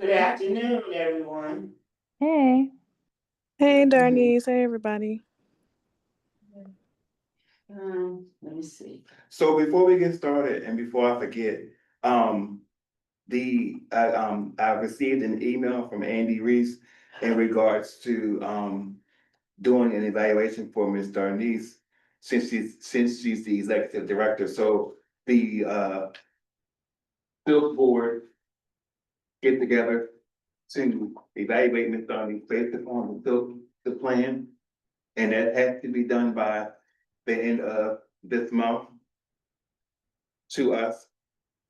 Good afternoon, everyone. Hey. Hey, Darnice. Hey, everybody. Let me see. So before we get started and before I forget, I received an email from Andy Reese in regards to doing an evaluation for Ms. Darnice since she's the executive director. So the SILC board get together to evaluate Ms. Darnice based upon the plan. And that has to be done by the end of this month to us.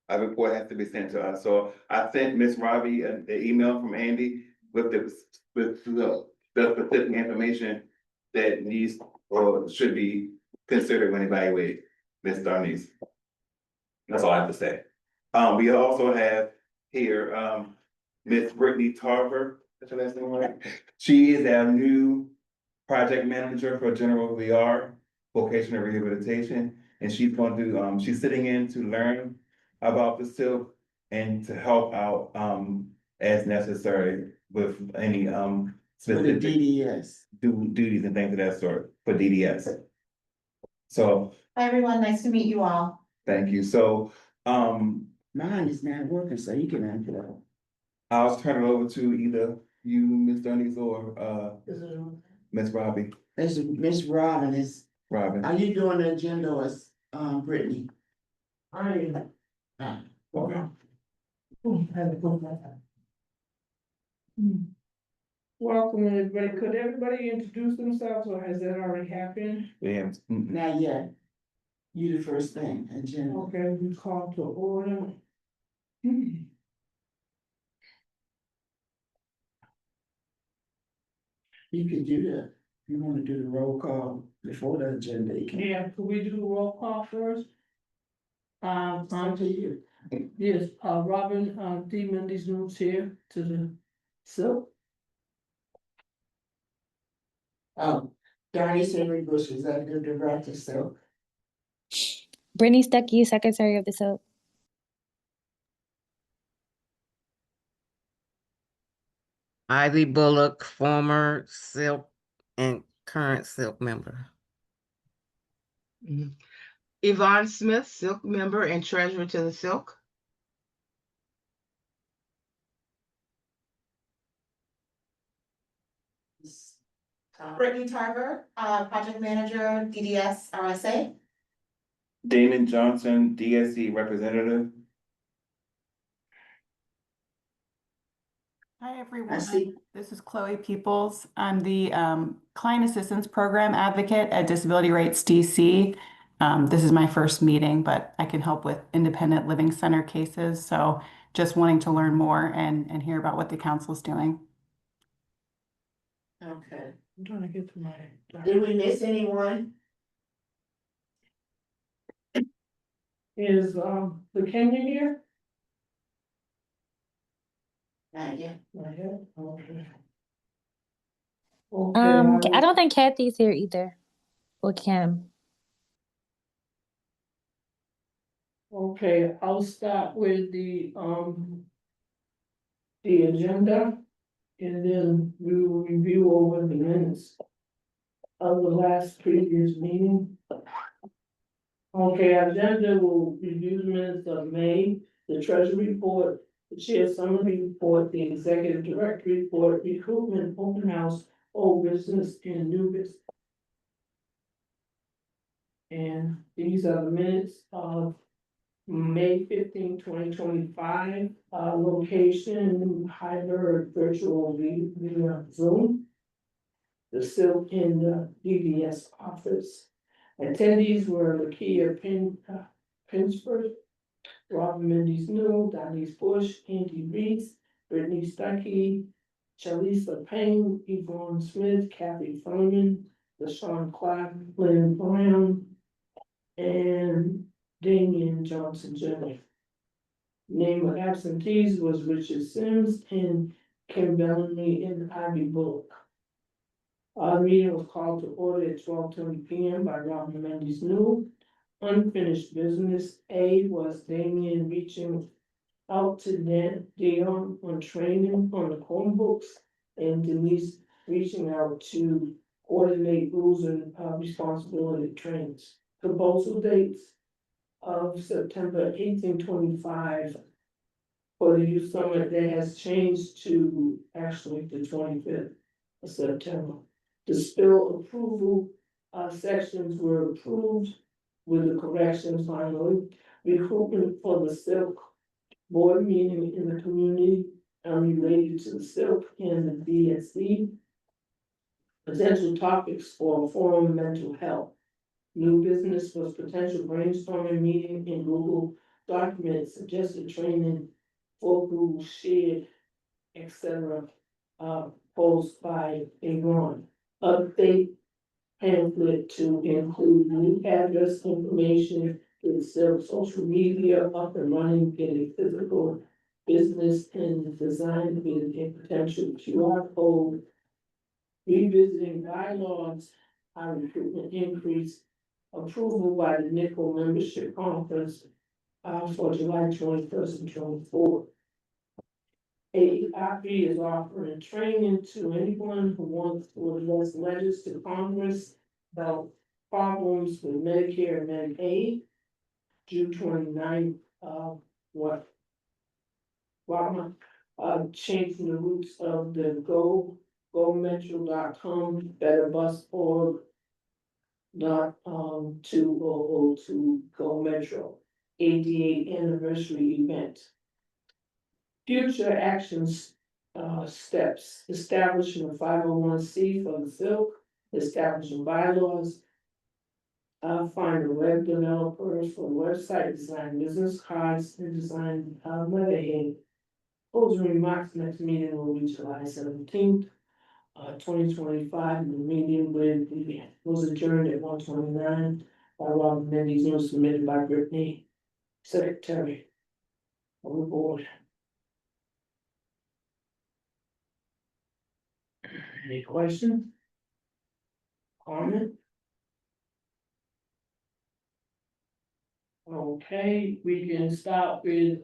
A report has to be sent to us. So I sent Ms. Robbie an email from Andy with the specific information that needs or should be considered when evaluating Ms. Darnice. That's all I have to say. We also have here, Ms. Brittany Tarver, that's her last name, right? She is our new project manager for General VR, vocational rehabilitation. And she's going to, she's sitting in to learn about the SILC and to help out, as necessary with any, For the specific DDS. duties and things of that sort for DDS. So, Hi, everyone. Nice to meet you all. thank you. So, Mine is not working, so you can answer that. I'll turn it over to either you, Ms. Dunnies, or, Ms. Robbie, That's Miss Robin is, Robin. are you doing the agenda or is, Brittany? I am. Ah, Okay. Welcome, everybody. Could everybody introduce themselves, or has that already happened? Yeah. Not yet. You the first thing, agenda. Okay, we call to order. You could do that. You wanna do the roll call before the agenda, you can. Yeah, could we do a roll call first? It's up to you. Yes, Robin, D. Mendes moves here to the silk. Darnice Henry Bush, executive director, so. Brittany Stuckey, Secretary of the SILC. Ivy Bullock, former SILC and current SILC member. Yvonne Smith, Silk member and treasurer to the Silk. Brittany Tarver, Project Manager, DDS RSA. Damon Johnson, DSC representative. Hi, I everyone. see. This is Chloe Peoples. I'm the Client Assistance Program Advocate at Disability Rights DC. This is my first meeting, but I can help with independent living center cases. So just wanting to learn more and hear about what the council's doing. Okay. I'm trying to get to my. Did we miss anyone? Is, the Kenyon here? Not yet. Not yet? Okay. I don't think Kathy's here either. Or Kim. Okay, I'll start with the agenda, and then we will review over the minutes of the last previous meeting. Okay, agenda will review the minutes of May, the treasury report, the chair summary report, the executive director report, recruitment, open house, old business, and new business. And these are the minutes of May 15, 2025, location, hybrid virtual via Zoom. The SILC in the DDS office. Attendees were Lakia Pinsford, Robin Mendes New, Denise Bush, Andy Reese, Brittany Stuckey, Chalisa Payne, Yvonne Smith, Kathy Furman, LaShawn Clark, Lynn Brown, and Damian Johnson Jr. Name of absentees was Richard Sims and Kim Bellamy and Ivy Bullock. Our meeting was called to order at 12:20 p.m. by Robin Mendes New. Unfinished business A was Damian reaching out to Dion on training on the Chromebooks, and Denise reaching out to coordinate rules and responsibility trainings. Proposal dates of September 1825 for the youth summit that has changed to actually the 25th of September. The spill approval sections were approved with the corrections finally. Recruitment for the SILC board meeting in the community related to the SILC and the DSC. Potential topics for forum mental health. New business was potential brainstorming meeting in Google Documents, suggested training for Google Shared, etc. Posed by Aaron. Update pamphlet to include new address information, get social media up and running, get a physical business and design with a potential QR code. Revisiting bylaws, our recruitment increase, approval by the Nickel Membership Conference for July 21st and 24th. AEIP is offering training to anyone who wants to address letters to Congress about problems with Medicare and Medicaid. June 29th, changing the routes of the GoMetro.com, betterbus.org, .200 Go Metro, 88th anniversary event. Future actions, steps, establishing a 501c for the SILC, establishing bylaws. Find a web developers for website design, business cards, and design letterhead. Closing remarks, next meeting will be July 17th. 2025, the meeting was adjourned at 1:29 by Robert Mendes, notes submitted by Brittany, Secretary of the Board. Any questions? Comment? Okay, we can start with,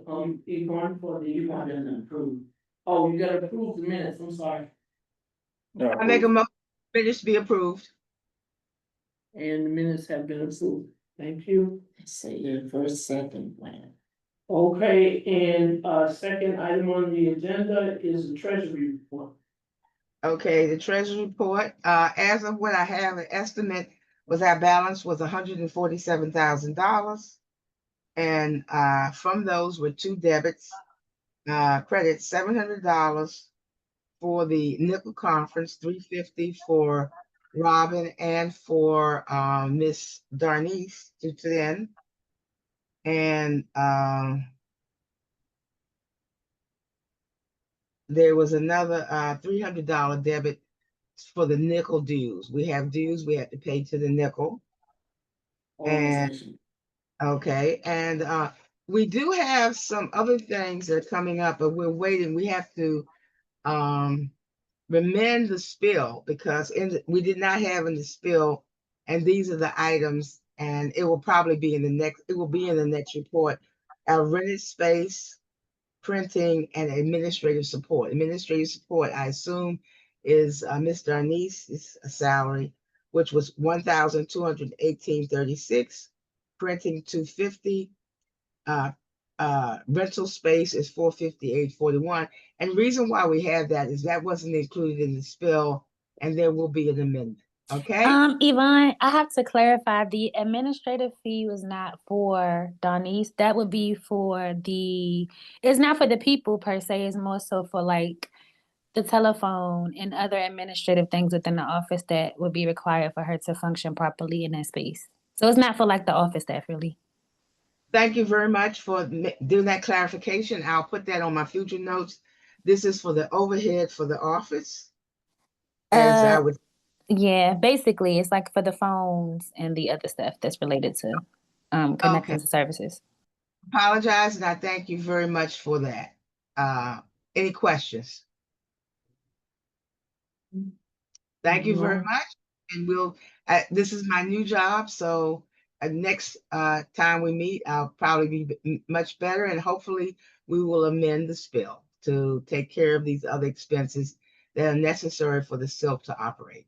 Yvonne for the. You want to approve. Oh, you gotta approve the minutes, I'm sorry. I make a motion, minutes be approved. And the minutes have been approved. Thank you. Say your first, second plan. Okay, and second item on the agenda is the treasury report. Okay, the treasury report, as of what I have, an estimate was our balance was $147,000. And from those were two debits, credits $700 for the nickel conference, $350 for Robin and for Miss Darnice to attend. And there was another $300 debit for the nickel dues. We have dues we have to pay to the nickel. And okay, and we do have some other things that are coming up, but we're waiting. We have to remend the spill because we did not have in the spill, and these are the items, and it will probably be in the next. It will be in the next report. Our rented space, printing, and administrative support. Administrative support, I assume, is Ms. Darnice's salary, which was $1,218.36. Printing $250. Rental space is $458.41. And the reason why we have that is that wasn't included in the spill, and there will be an amendment. Okay. Yvonne, I have to clarify, the administrative fee was not for Darnice. That would be for it's not for the people per se, it's more so for like the telephone and other administrative things within the office that would be required for her to function properly in that space. So it's not for like the office staff, really. Thank you very much for doing that clarification. I'll put that on my future notes. This is for the overhead for the office. As I would. Yeah, basically it's like for the phones and the other stuff that's related to connecting to services. Apologize, and I thank you very much for that. Any questions? Thank you very much. And this is my new job, so next time we meet, I'll probably be much better, and hopefully we will amend the spill to take care of these other expenses that are necessary for the SILC to operate.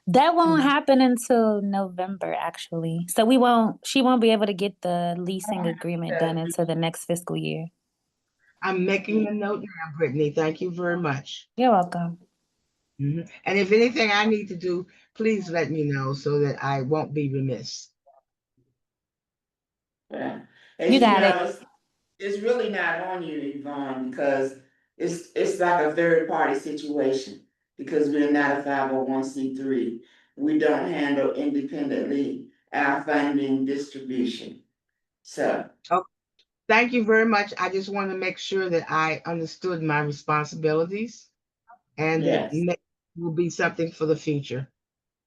That won't happen until November, actually. So she won't be able to get the leasing agreement done until the next fiscal year. I'm making a note now, Brittany. Thank you very much. You're welcome. And if anything I need to do, please let me know so that I won't be remiss. Yeah. And You got it. It's really not on you, Yvonne, because it's like a third party situation, because we're not a 501c3. We don't handle independently our funding distribution. So. Thank you very much. I just want to make sure that I understood my responsibilities, and Yes. that will be something for the future.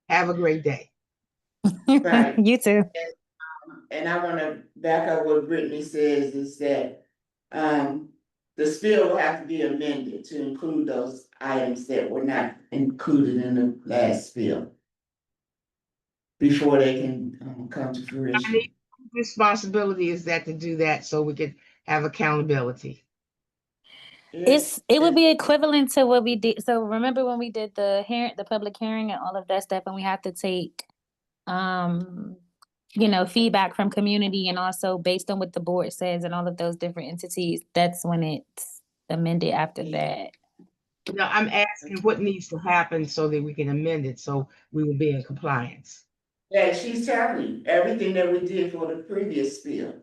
Have a great day. Right. You too. And I want to back up what Brittany says is that the spill will have to be amended to include those items that were not included in the last spill before they can come to fruition. Responsibility is that to do that so we could have accountability. It would be equivalent to what we did. So remember when we did the public hearing and all of that stuff, and we had to take feedback from community, and also based on what the board says and all of those different entities, that's when it's amended after that. No, I'm asking what needs to happen so that we can amend it so we will be in compliance. Yeah, she's telling you everything that we did for the previous spill.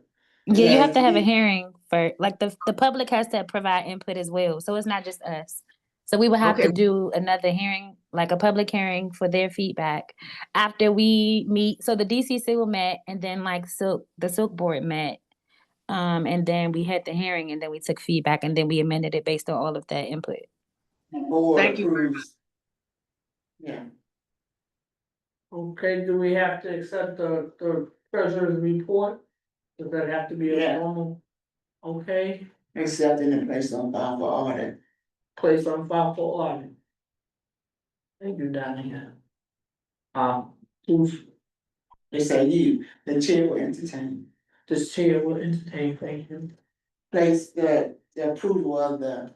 Yeah, you have to have a hearing for, like, the public has to provide input as well. So it's not just us. So we would have to do another hearing, like a public hearing for their feedback after we meet. So the DCC met, and then like the SILC board met. And then we had the hearing, and then we took feedback, and then we amended it based on all of that input. Thank you very much. Yeah. Okay, do we have to accept the treasurer's report? Does that have to be a normal? Okay, Accepting and placed on file for audit. place on file for audit. Thank you, Donna. Who's, They say you, the chair will entertain. this chair will entertain, thank you. Place the approval of the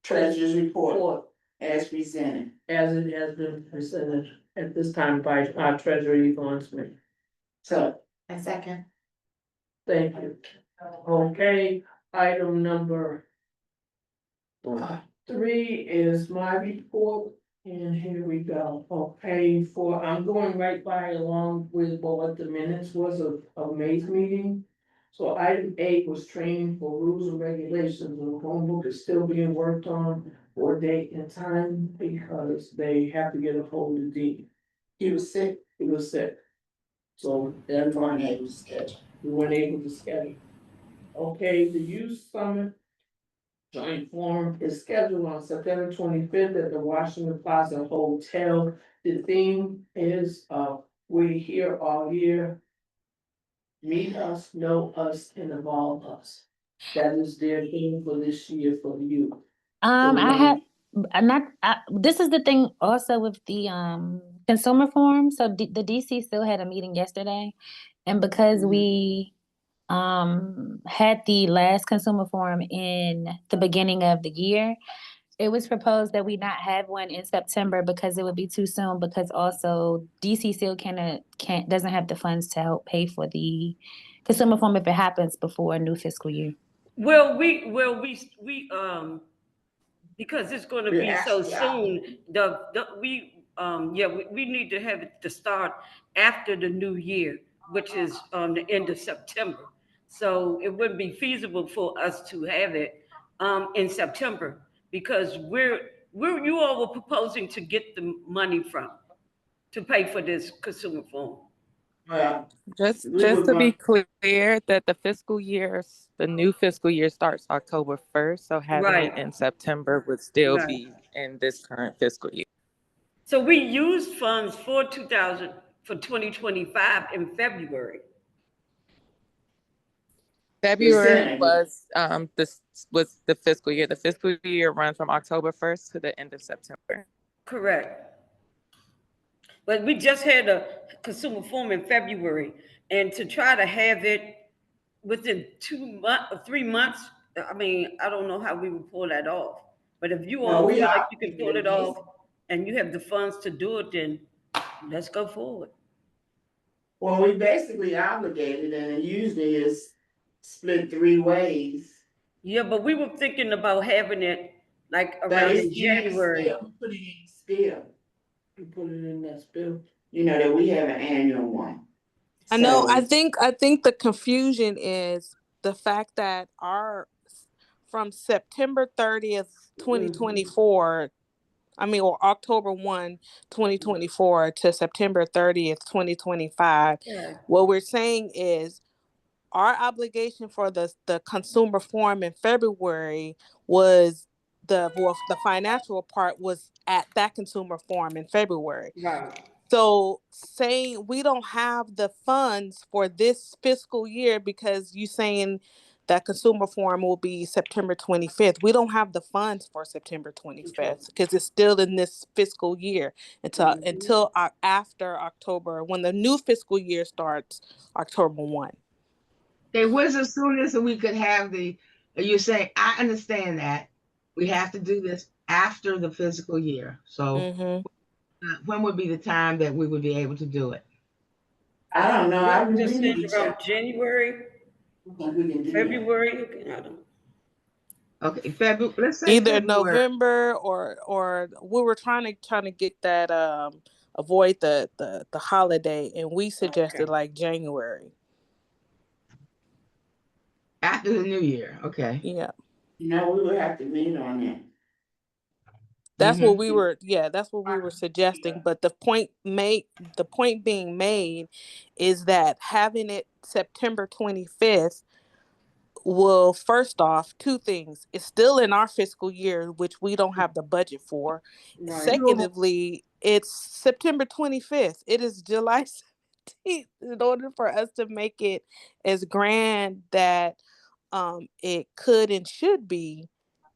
treasurer's report as presented. As it has been presented at this time by our treasurer, Yvonne Smith. So. A second. Thank you. Okay, item number 3 is my report, and here we go. Okay, I'm going right by along with what the minutes was of May's meeting. So item 8 was training for rules and regulations. The phone book is still being worked on for date and time because they have to get a hold of Dean. He was sick. So They're not able to schedule. we weren't able to schedule. Okay, the youth summit joint forum is scheduled on September 25th at the Washington Plaza Hotel. The theme is we're here all year. Meet us, know us, and evolve us. That is their theme for this year for the youth. This is the thing also with the consumer forum. So the DC still had a meeting yesterday, and because we had the last consumer forum in the beginning of the year, it was proposed that we not have one in September because it would be too soon, because also DC still doesn't have the funds to help pay for the consumer forum if it happens before a new fiscal year. Well, we because it's going to be so soon. We need to have it to start after the new year, which is the end of September. So it wouldn't be feasible for us to have it in September, because you all were proposing to get the money to pay for this consumer forum. Just to be clear, that the new fiscal year starts October 1st, so having it in September would still be in this current fiscal year. So we used funds for 2025 in February. February was the fiscal year. The fiscal year runs from October 1st to the end of September. Correct. But we just had a consumer forum in February, And to try to have it within 3 months, I mean, I don't know how we would pull that off. But if you all feel like you can pull it off and you have the funds to do it, then let's go forward. Well, we basically obligated, and it usually is split 3 ways. Yeah, but we were thinking about having it like But around it's January. we put it in the spill. We put it in that spill. You know that we have an annual one. I know. So- I think the confusion is the fact that from September 30th, 2024, or October 1, 2024 to September 30th, 2025, what we're saying is our obligation for the consumer forum in February was the financial part was at that consumer forum in February. Right. So saying we don't have the funds for this fiscal year because you saying that consumer forum will be September 25th. We don't have the funds for September 25th because it's still in this fiscal year until after October, when the new fiscal year starts, October 1. Okay, what's as soon as we could have you're saying, I understand that we have to do this after the fiscal year. So when would be the time that we would be able to do it? I don't know. I We just really said around January, February. I don't know. Okay, February. Let's say either February. November or we were trying to get that avoid the holiday, and we suggested like January. After the new year. Okay. Yeah. No, we would have to meet on it. That's what we were. Yeah, that's what we were suggesting. But the point being made is that having it September 25th will, first off, two things. It's still in our fiscal year, which we don't have the budget for. Right. Secondly, it's September 25th. It is July 17th. In order for us to make it as grand that it could and should be,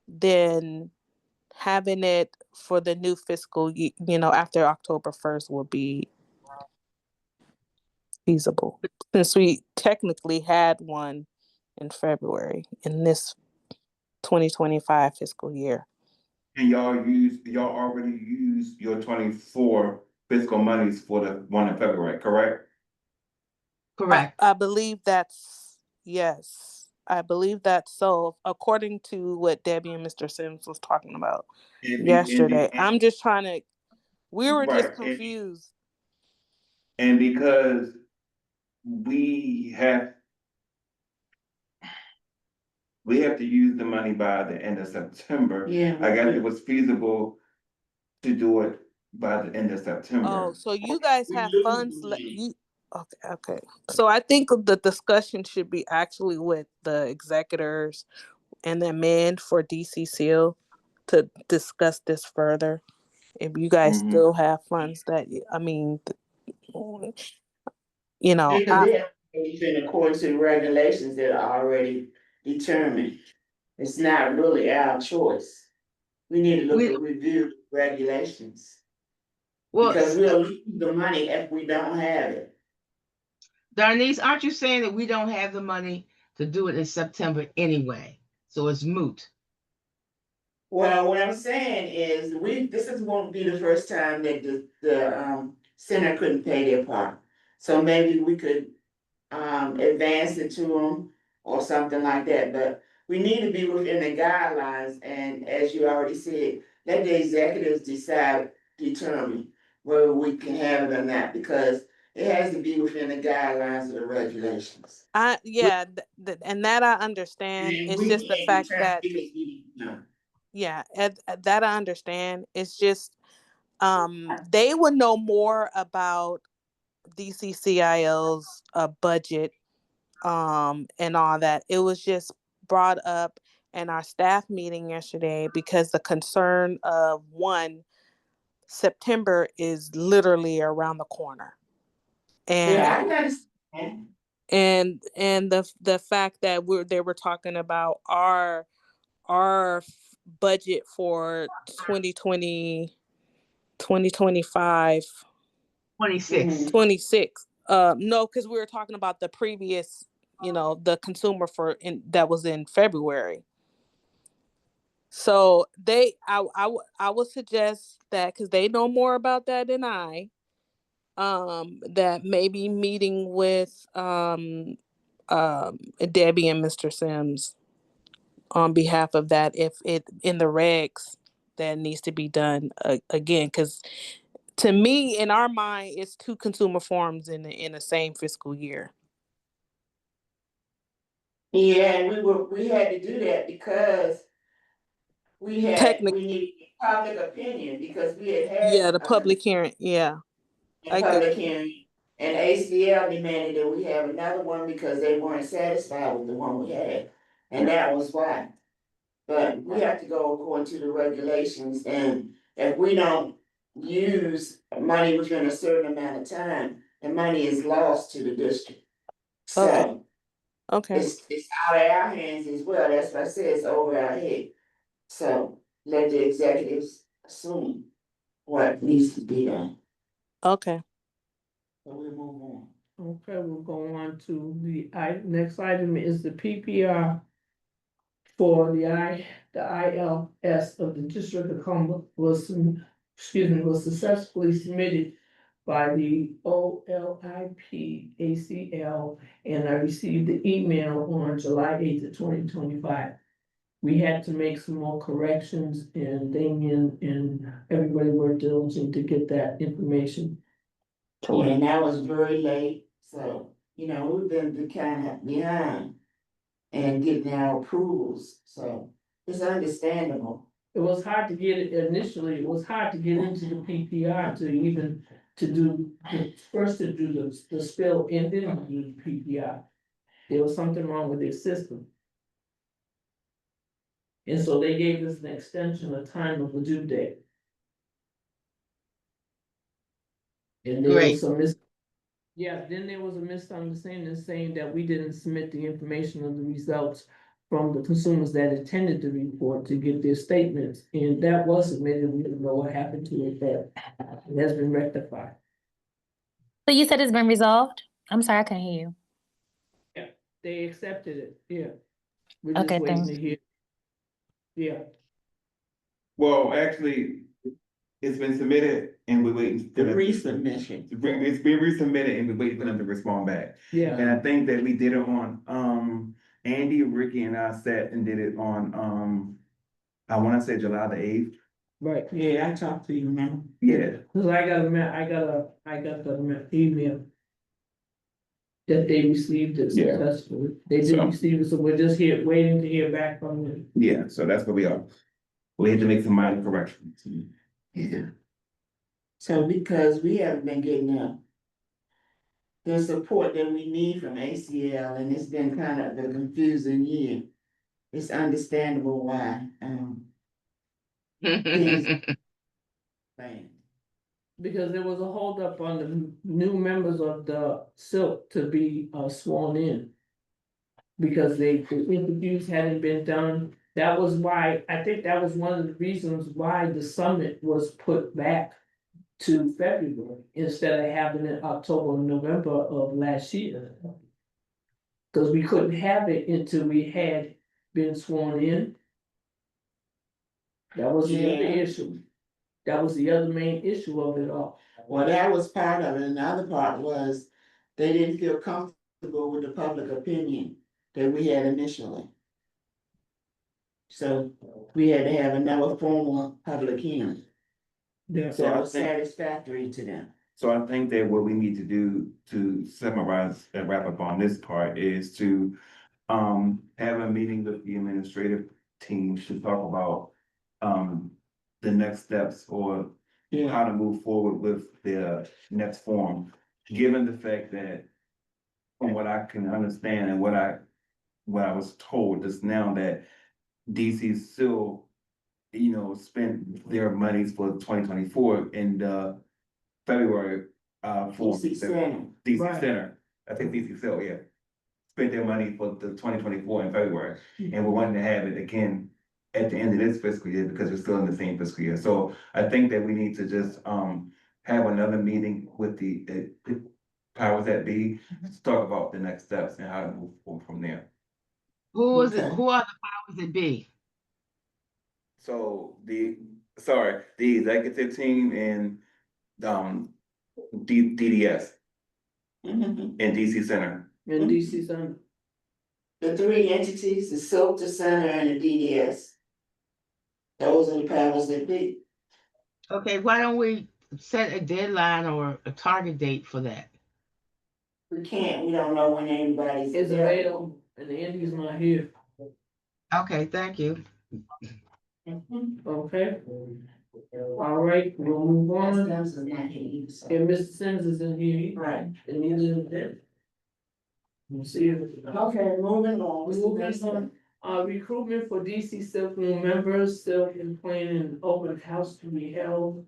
then having it for the new fiscal year, after October 1st will be feasible, since we technically had one in February in this 2025 fiscal year. And y'all already used your 24 fiscal monies for the one in February, correct? Correct. I believe yes. I believe that's so, according to what Debbie and Mr. Sims was talking about yesterday. I'm just trying to, we were just confused. And because we have to use the money by the end of September. Yeah. I guess it was feasible to do it by the end of September. Oh, so you guys have funds okay. So I think the discussion should be actually with the executors and the men for DCCL to discuss this further. If you guys still have funds in accordance to the regulations that are already determined. It's not really our choice. We need to look at review regulations. Well, because we'll lose the money if we don't have it. Darnice, aren't you saying that we don't have the money to do it in September anyway? So it's moot. Well, what I'm saying is this won't be the first time that the center couldn't pay their part. So maybe we could advance it to them or something like that, but we need to be within the guidelines, and as you already said, let the executives determine whether we can have it or not, because it has to be within the guidelines of the regulations. and that I understand. And it's just the fact that that I understand. It's just they would know more about DCCIL's budget and all that. It was just brought up in our staff meeting yesterday because the concern of September is literally around the corner. And and the fact that they were talking about our budget for 2025 26. No, because we were talking about the previous, the consumer that was in February. So I would suggest that, because they know more about that than I, that maybe meeting with Debbie and Mr. Sims on behalf of that, if it in the regs that needs to be done again, because to me, in our mind, it's two consumer forums in the same fiscal year. Yeah, and we had to do that because we needed public opinion, because we had. Yeah, the public hearing, yeah. A public hearing, and ACL demanded that we have another one because they weren't satisfied with the one we had, and that was why. But we have to go according to the regulations, and if we don't use money within a certain amount of time, the money is lost to the district. So. Okay. It's out of our hands as well, that's why I said it's over our head. So let the executives assume what needs to be done. Okay. So we'll move on. Okay, we'll go on to the next item is the PPR for the ILS of the District of Columbia was successfully submitted by the OLIP ACL, and I received the email on July 8th of 2025. We had to make some more corrections, and Damien and everybody worked diligently to get that information. And that was very late, so, we've been kind of behind and getting our approvals, so it's understandable. It was hard to get it initially, it was hard to get into the PPR to do the spill and then do the PPR. There was something wrong with their system. And so they gave us an extension of time of the due date. And there was some then there was a misunderstanding saying that we didn't submit the information of the results from the consumers that attended the report to get their statements, and that was submitted. We didn't know what happened to it, but it has been rectified. So you said it's been resolved? I'm sorry, I couldn't hear you. Yeah, they accepted it, yeah. We're Okay, just waiting thanks. to hear. Yeah. Well, actually, it's been submitted and we're waiting. The resubmission. It's been resubmitted and we're waiting for them to respond back. Yeah. And I think that we did it on, Andy, Ricky and I sat and did it on, I wanna say July the 8th. Right. Yeah, I talked to you, man. Yeah. Cause I got the email that they received it Yeah. successfully. They did receive it, so we're just waiting to hear back from them. Yeah, so that's where we are. We had to make some minor corrections. Yeah. So because we haven't been getting the support that we need from ACL, and it's been kind of a confusing year. It's understandable why, things. Because there was a holdup on the new members of the SILC to be sworn in. Because the interviews hadn't been done. That was why, I think that was one of the reasons why the summit was put back to February instead of having it October and November of last year. Cause we couldn't have it until we had been sworn in. That was the other issue. That was the other main issue of it all. Well, that was part of it, and the other part was they didn't feel comfortable with the public opinion that we had initially. So we had to have another formal public hearing. Yeah. So it was satisfactory to them. So I think that what we need to do to summarize and wrap up on this part is to have a meeting with the administrative team to talk about the next steps or how to move forward with the next form, given the fact that from what I can understand and what I was told just now, that DC still, spent their monies for 2024 in the February for DC Center. DC Right. Center. I think DC still, yeah. Spent their money for the 2024 in February, and we're wanting to have it again at the end of this fiscal year because we're still in the same fiscal year. So I think that we need to just have another meeting with the powers that be, to talk about the next steps and how to move forward from there. Who is it? Okay. Who are the powers that be? So the executive team and DDS Mhm. and DC Center. In DC Center. The three entities, the SILC, the center, and the DDS. Those are the powers that be. Okay, why don't we set a deadline or a target date for that? We can't, we don't know when anybody's Is there. available, and the Indies not here. Okay, thank you. Mhm. Okay. All right, we'll move on. Sims is not here either, so. And Mr. Sims is in here. Right. And neither is that. We'll see if. Okay, moving on. What's the next Moving one? on, recruitment for DC Silk new members, Silk and planning an open house to be held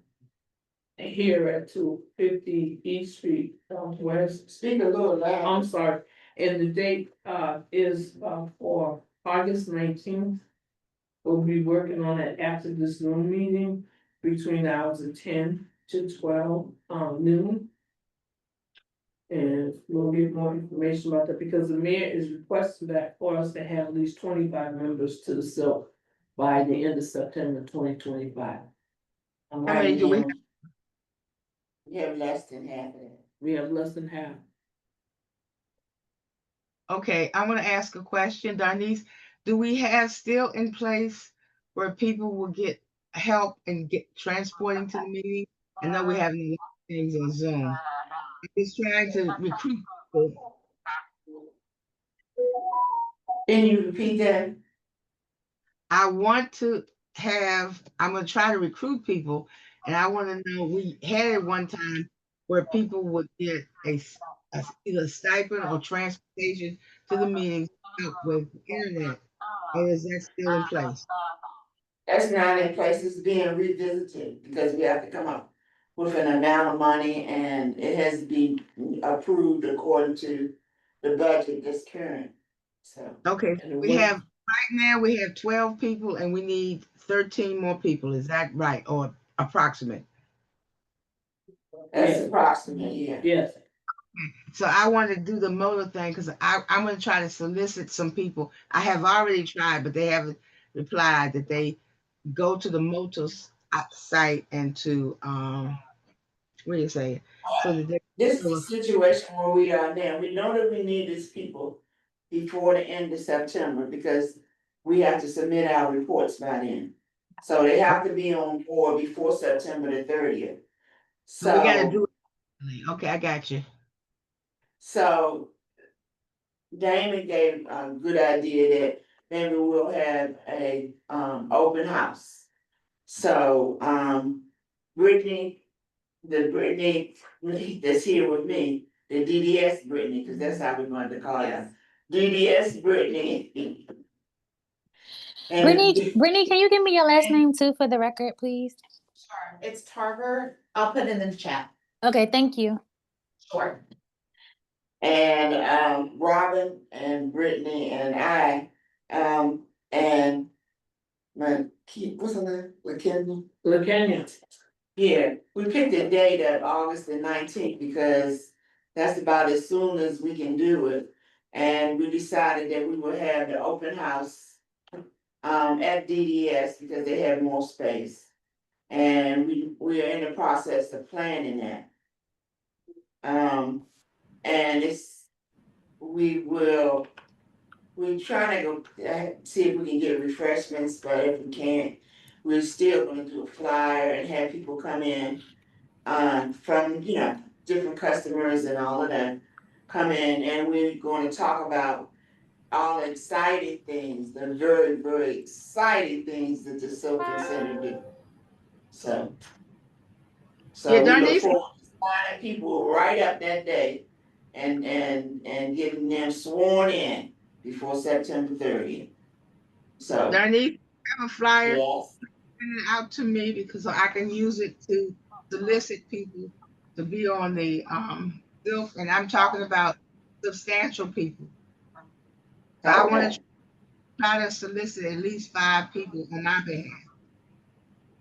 here at 250 East Street, Southwest. Speak a little loud. I'm sorry, and the date is for August 19th. We'll be working on it after this Zoom meeting between the hours of 10 to 12 noon. And we'll get more information about that because the mayor is requesting that for us to have at least 25 members to the SILC by the end of September 2025. How many do we have? We have less than half of that. We have less than half. Okay, I want to ask a question, Darnice. Do we have still in place where people will get help and get transporting to the meeting? I know we have things on Zoom. I'm just trying to recruit people. Can you repeat that? I'm going to try to recruit people, and I want to know, we had it one time where people would get either stipend or transportation to the meetings with internet. And is that still in place? That's not in place, it's being revisited, because we have to come up with an amount of money, and it has been approved according to the budget that's current, so. Okay, we have, right now, we have 12 people and we need 13 more people. Is that right, or approximate? That's approximate, yeah. Yes. So I want to do the motor thing because I'm going to try to solicit some people. I have already tried, but they haven't replied that they go to the motors site and to what do you say? So that This is a situation where we are now. We know that we need these people before the end of September because we have to submit our reports by then. So they have to be on board before September the 30th. So we got to do it. Okay, I got you. So Damon gave a good idea that maybe we'll have a open house. So Brittany that's here with me, the DDS Brittany, because that's how we're going to call it. DDS Brittany. Brittany, can you give me your last name too for the record, please? Sure, it's Tarver. I'll put it in the chat. Okay, thank you. Sure. And Robin and Brittany and I, and what's her name? LaKenya. Yeah, we picked a date of August the 19th because that's about as soon as we can do it. And we decided that we would have the open house at DDS because they have more space. And we are in the process of planning that. And we're trying to go see if we can get refreshments, but if we can't, we're still gonna do a flyer and have people come in from, different customers and all of that. Come in and we're gonna talk about all the exciting things, the very, very exciting things that the Silken Center do. So Yeah, we look Darnice, forward to signing people right up that day and getting them sworn in before September 30th. So Darnice, have a flyer. yes. Send it out to me because I can use it to solicit people to be on the SILC, and I'm talking about substantial people. So I want to try to solicit at least 5 people on my behalf.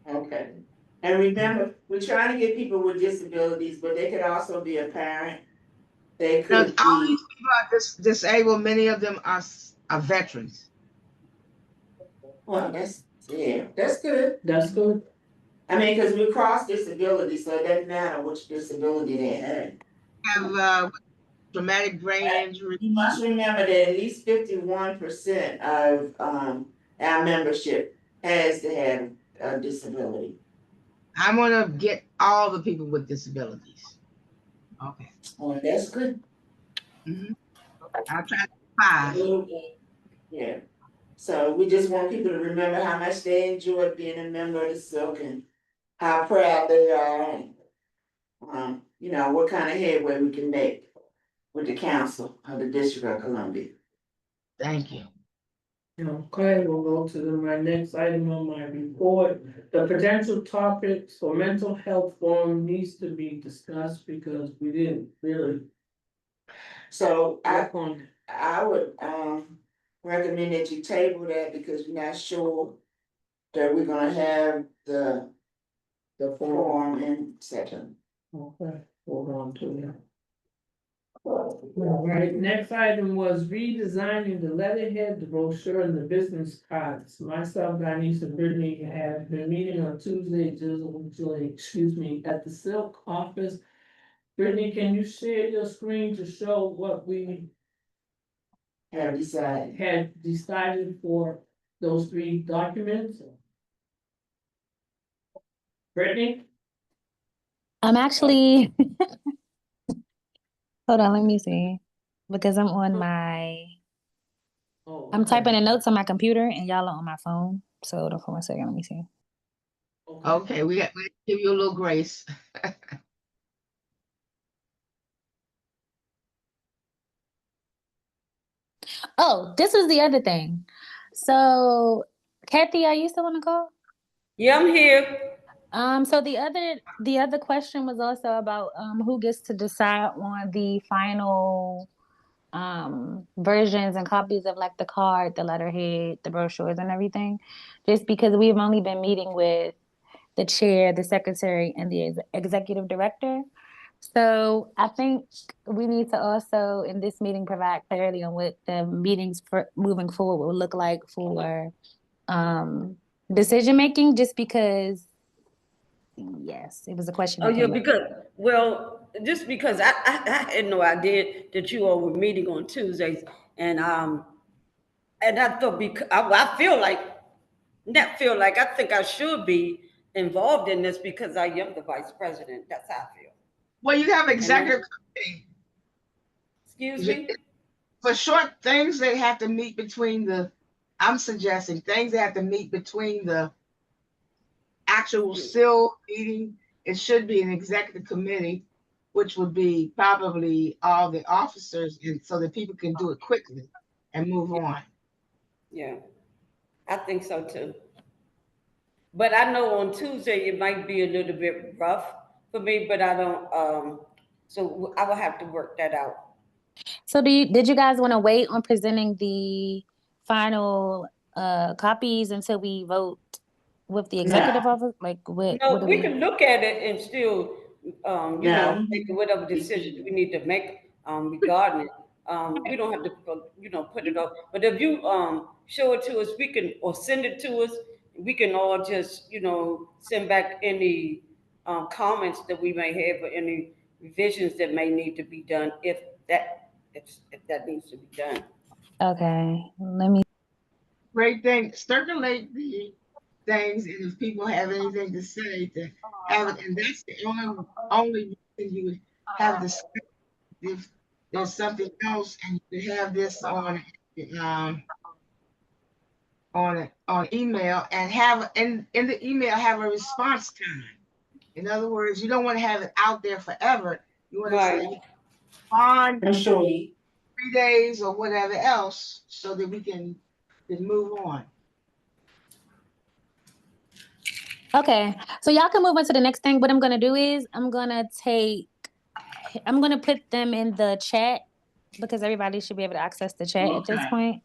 Okay. And remember, we're trying to get people with disabilities, but they could also be a parent they Now, could all be, these people are disabled, many of them are veterans. well, that's good. That's good. I mean, because we cross disability, so it doesn't matter which disability they have. Have traumatic brain injury. You must remember that at least 51% of our membership has to have a disability. I want to get all the people with disabilities. Okay. Oh, that's good. I'll try 5. Yeah. So we just want people to remember how much they enjoyed being a member of the SILC and how proud they are and you know, what kind of headway we can make with the council of the District of Columbia. Thank you. Okay, we'll go to my next item on my report. The potential topics for mental health forum needs to be discussed because we didn't really. So on. I would recommend that you table that because we're not sure that we're gonna have the forum in September. Okay, hold on to that. All right, next item was redesigning the letterhead, the brochure, and the business cards. Myself, Denise, and Brittany have been meeting on Tuesday, at the SILC office. Brittany, can you share your screen to show what we Have decided. had decided for those 3 documents? Brittany? I'm actually, hold on, let me see. Because I'm on I'm typing in notes on my computer and y'all are on my phone. So hold on for 1 second, let me see. Okay, we give you a little grace. Oh, this is the other thing. So, Kathy, are you still on the call? Yeah, I'm here. So the other question was also about who gets to decide on the final versions and copies of like the card, the letterhead, the brochures and everything. Just because we've only been meeting with the chair, the secretary, and the executive director. So I think we need to also in this meeting provide clarity on what the meetings for moving forward will look like for decision making, just because yes, it was a question. Oh, yeah, because, well, just because I had no idea that you all were meeting on Tuesdays, and I thought I think I should be involved in this because I am the vice president. That's how I feel. Well, you have executive committee. Excuse me? For short things, they have to meet between I'm suggesting things they have to meet between the actual SIL meeting. It should be an executive committee, which would be probably all the officers, and so that people can do it quickly and move on. Yeah, I think so too. But I know on Tuesday it might be a little bit rough for me, but I don't, so I will have to work that out. So did you guys want to wait on presenting the final copies until we vote with the executive office? Like what? No, what do we can look at it and still, you know, make whatever decision we need to make regarding it. We don't have to, put it up. But if you show it to us, we can, or send it to us, we can all just, send back any comments that we may have or any revisions that may need to be done if that needs to be done. Okay, let me. Great thing. Circulate the things, and if people have anything to say, to have it, and that's the only reason you would have this. If there's something else, and you could have this on email, and have in the email have a response time. In other words, you don't want to have it out there forever. You want to say on 3 days or whatever else, so that we can move on. Okay, so y'all can move on to the next thing. What I'm gonna do is I'm gonna put them in the chat because everybody should be able to access the chat at this point.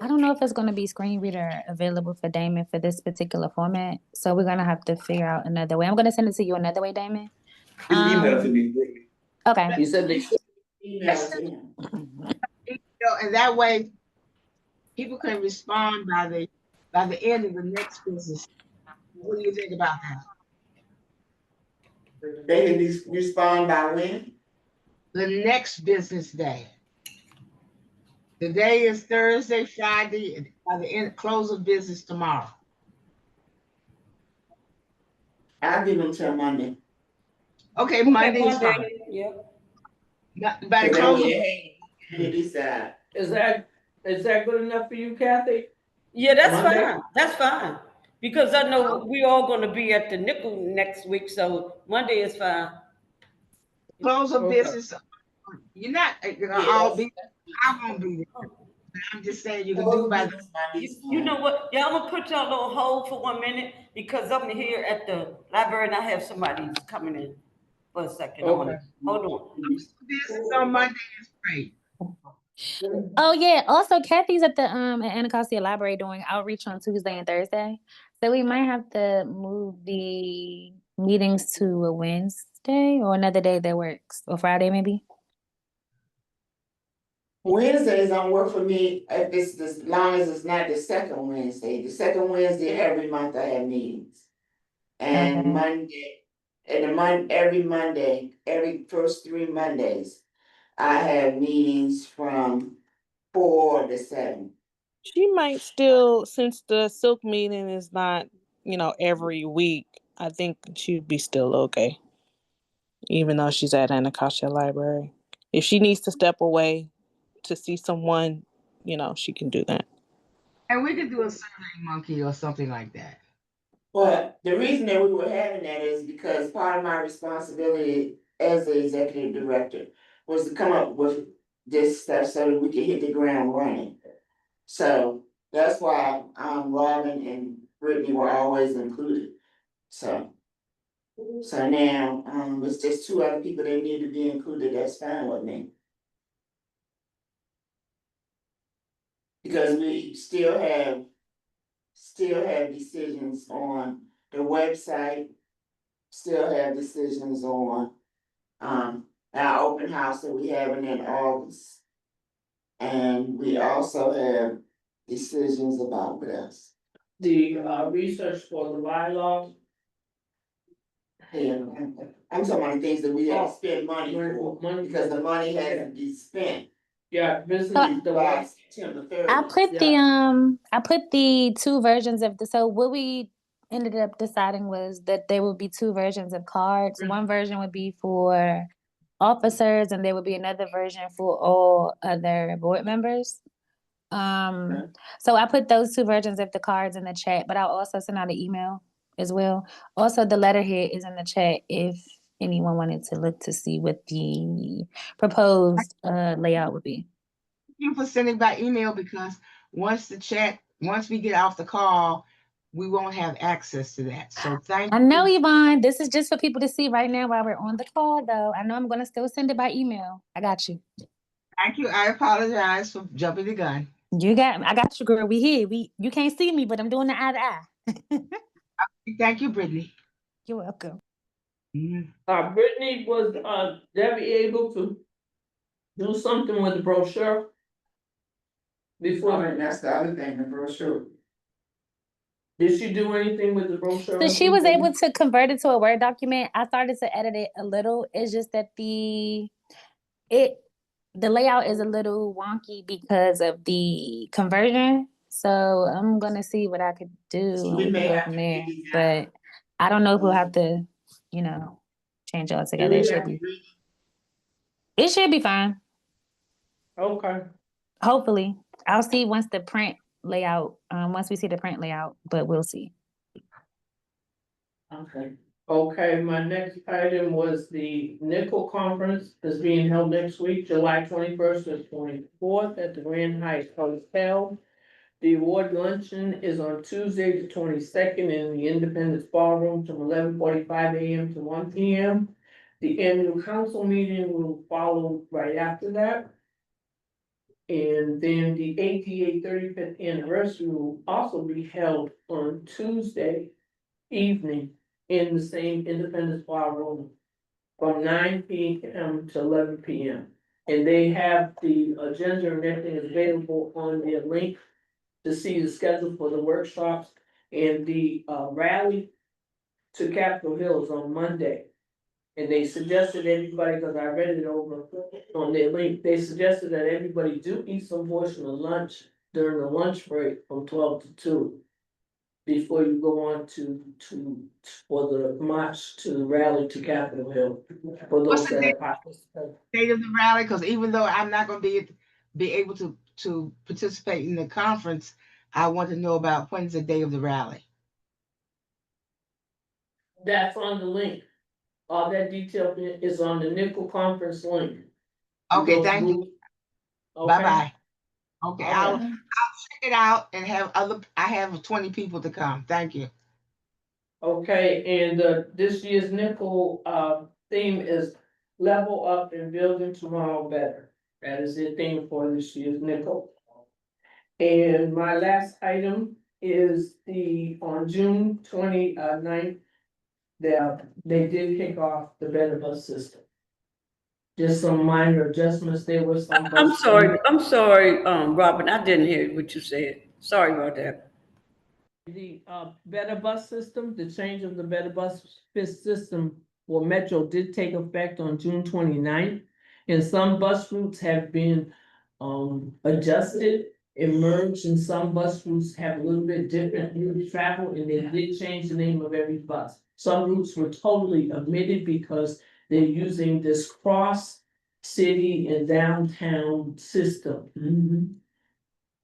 I don't know if it's going to be screen reader available for Damon for this particular format. So we're going to have to figure out another way. I'm going to send it to you another way, Damon. Just email it to me. Okay. He said they should. Email to him. And that way, people can respond by the end of the next business. What do you think about that? They can respond by when? The next business day. The day is Thursday, Friday, by the end, close of business tomorrow. I'll give them till Monday. Okay, Monday's fine. Monday, yeah. By the Cause close of, they decide. Is that good enough for you, Kathy? Yeah, that's Monday? fine. That's fine. Because I know we all gonna be at the nickel next week, so Monday is fine. close of Okay. business, you're not gonna Yeah, all be, I won't be there. I'm just saying you can do by the. You know what? Yeah, I'm gonna put y'all on hold for 1 minute because I'm here at the library and I have somebody coming in for a second. Okay. Hold on. Business on Monday is great. Oh yeah. Also, Kathy's at the at Anacostia Library doing outreach on Tuesday and Thursday. So we might have to move the meetings to a Wednesday or another day that works. Or Friday maybe. Wednesdays don't work for me if it's as long as it's not the second Wednesday. The second Wednesday every month I have meetings. And Okay. Monday, every Monday, every first 3 Mondays, I have meetings from 4 to 7. She might still, since the SILC meeting is not, every week, I think she'd be still okay. Even though she's at Anacostia Library. If she needs to step away to see someone, she can do that. And we could do a Survey Monkey or something like that. But the reason that we were having that is because part of my responsibility as the executive director was to come up with this stuff so that we could hit the ground running. So that's why Robin and Brittany were always included. So now it's just 2 other people that need to be included. That's fine with me. Because we still have decisions on the website, still have decisions on our open house that we have in August. And we also have decisions about what else? The research for the bylaws. Yeah, I'm talking about the things that we have to spend money for, because the money hasn't been spent. Yeah, business by September 30th. I put the 2 versions of so what we ended up deciding was that there would be 2 versions of cards. One version would be for officers and there would be another version for all other board members. So I put those 2 versions of the cards in the chat, but I'll also send out an email as well. Also, the letterhead is in the chat if anyone wanted to look to see what the proposed layout would be. Thank you for sending by email, because once we get off the call, we won't have access to that. So thank you. I know, Yvonne, this is just for people to see right now while we're on the call, though. I know I'm going to still send it by email. I got you. Thank you. I apologize for jumping the gun. I got you, girl. We here. You can't see me, but I'm doing the eye to eye. Thank you, Brittany. You're welcome. Brittany, was Debbie able to do something with the brochure? Before, That's the other thing, the brochure. did she do anything with the brochure? So she was able to convert it to a Word document. I started to edit it a little. It's just that the layout is a little wonky because of the conversion. So I'm gonna see what I could do. So and we we may can go have from to there. redesign. But I don't know if we'll have to, change it all together. It should be fine. Okay. Hopefully. I'll see once the print layout, once we see the print layout, but we'll see. Okay, my next item was the Nickel Conference is being held next week, July 21st to 24th at the Grand Heights Hotel. The award luncheon is on Tuesday, the 22nd in the Independence Ballroom from 11:45 a.m. to 1 p.m. The annual council meeting will follow right after that. And then the ATA 35th anniversary will also be held on Tuesday evening in the same Independence Ballroom from 9 PM to 11 PM. And they have the agenda and everything is available on their link to see the schedule for the workshops and the rally to Capitol Hill is on Monday. And they suggested everybody, because I read it over on their link, they suggested that everybody do eat some portion of lunch during the lunch break from 12 to 2. Before you go on for the march to the rally to Capitol Hill, for What's those the that participate. date of the rally? Because even though I'm not gonna be able to participate in the conference, I want to know about when's the day of the rally. That's on the link. All that detail is on the Nickel Conference link. Okay, Those thank you. groups. Bye Okay. bye. Okay, All I'll right. check it out and I have 20 people to come. Thank you. Okay, and this year's Nickel theme is level up and building tomorrow better. That is the theme for this year's Nickel. And my last item is on June 29th, they did kick off the better bus system. Just some minor adjustments, there were some. I'm sorry, Robin, I didn't hear what you said. Sorry about that. The better bus system, the change of the better bus system for Metro did take effect on June 29th. And some bus routes have been adjusted, emerged, and some bus routes have a little bit different route travel, and they did change the name of every bus. Some routes were totally omitted because they're using this cross city and downtown system.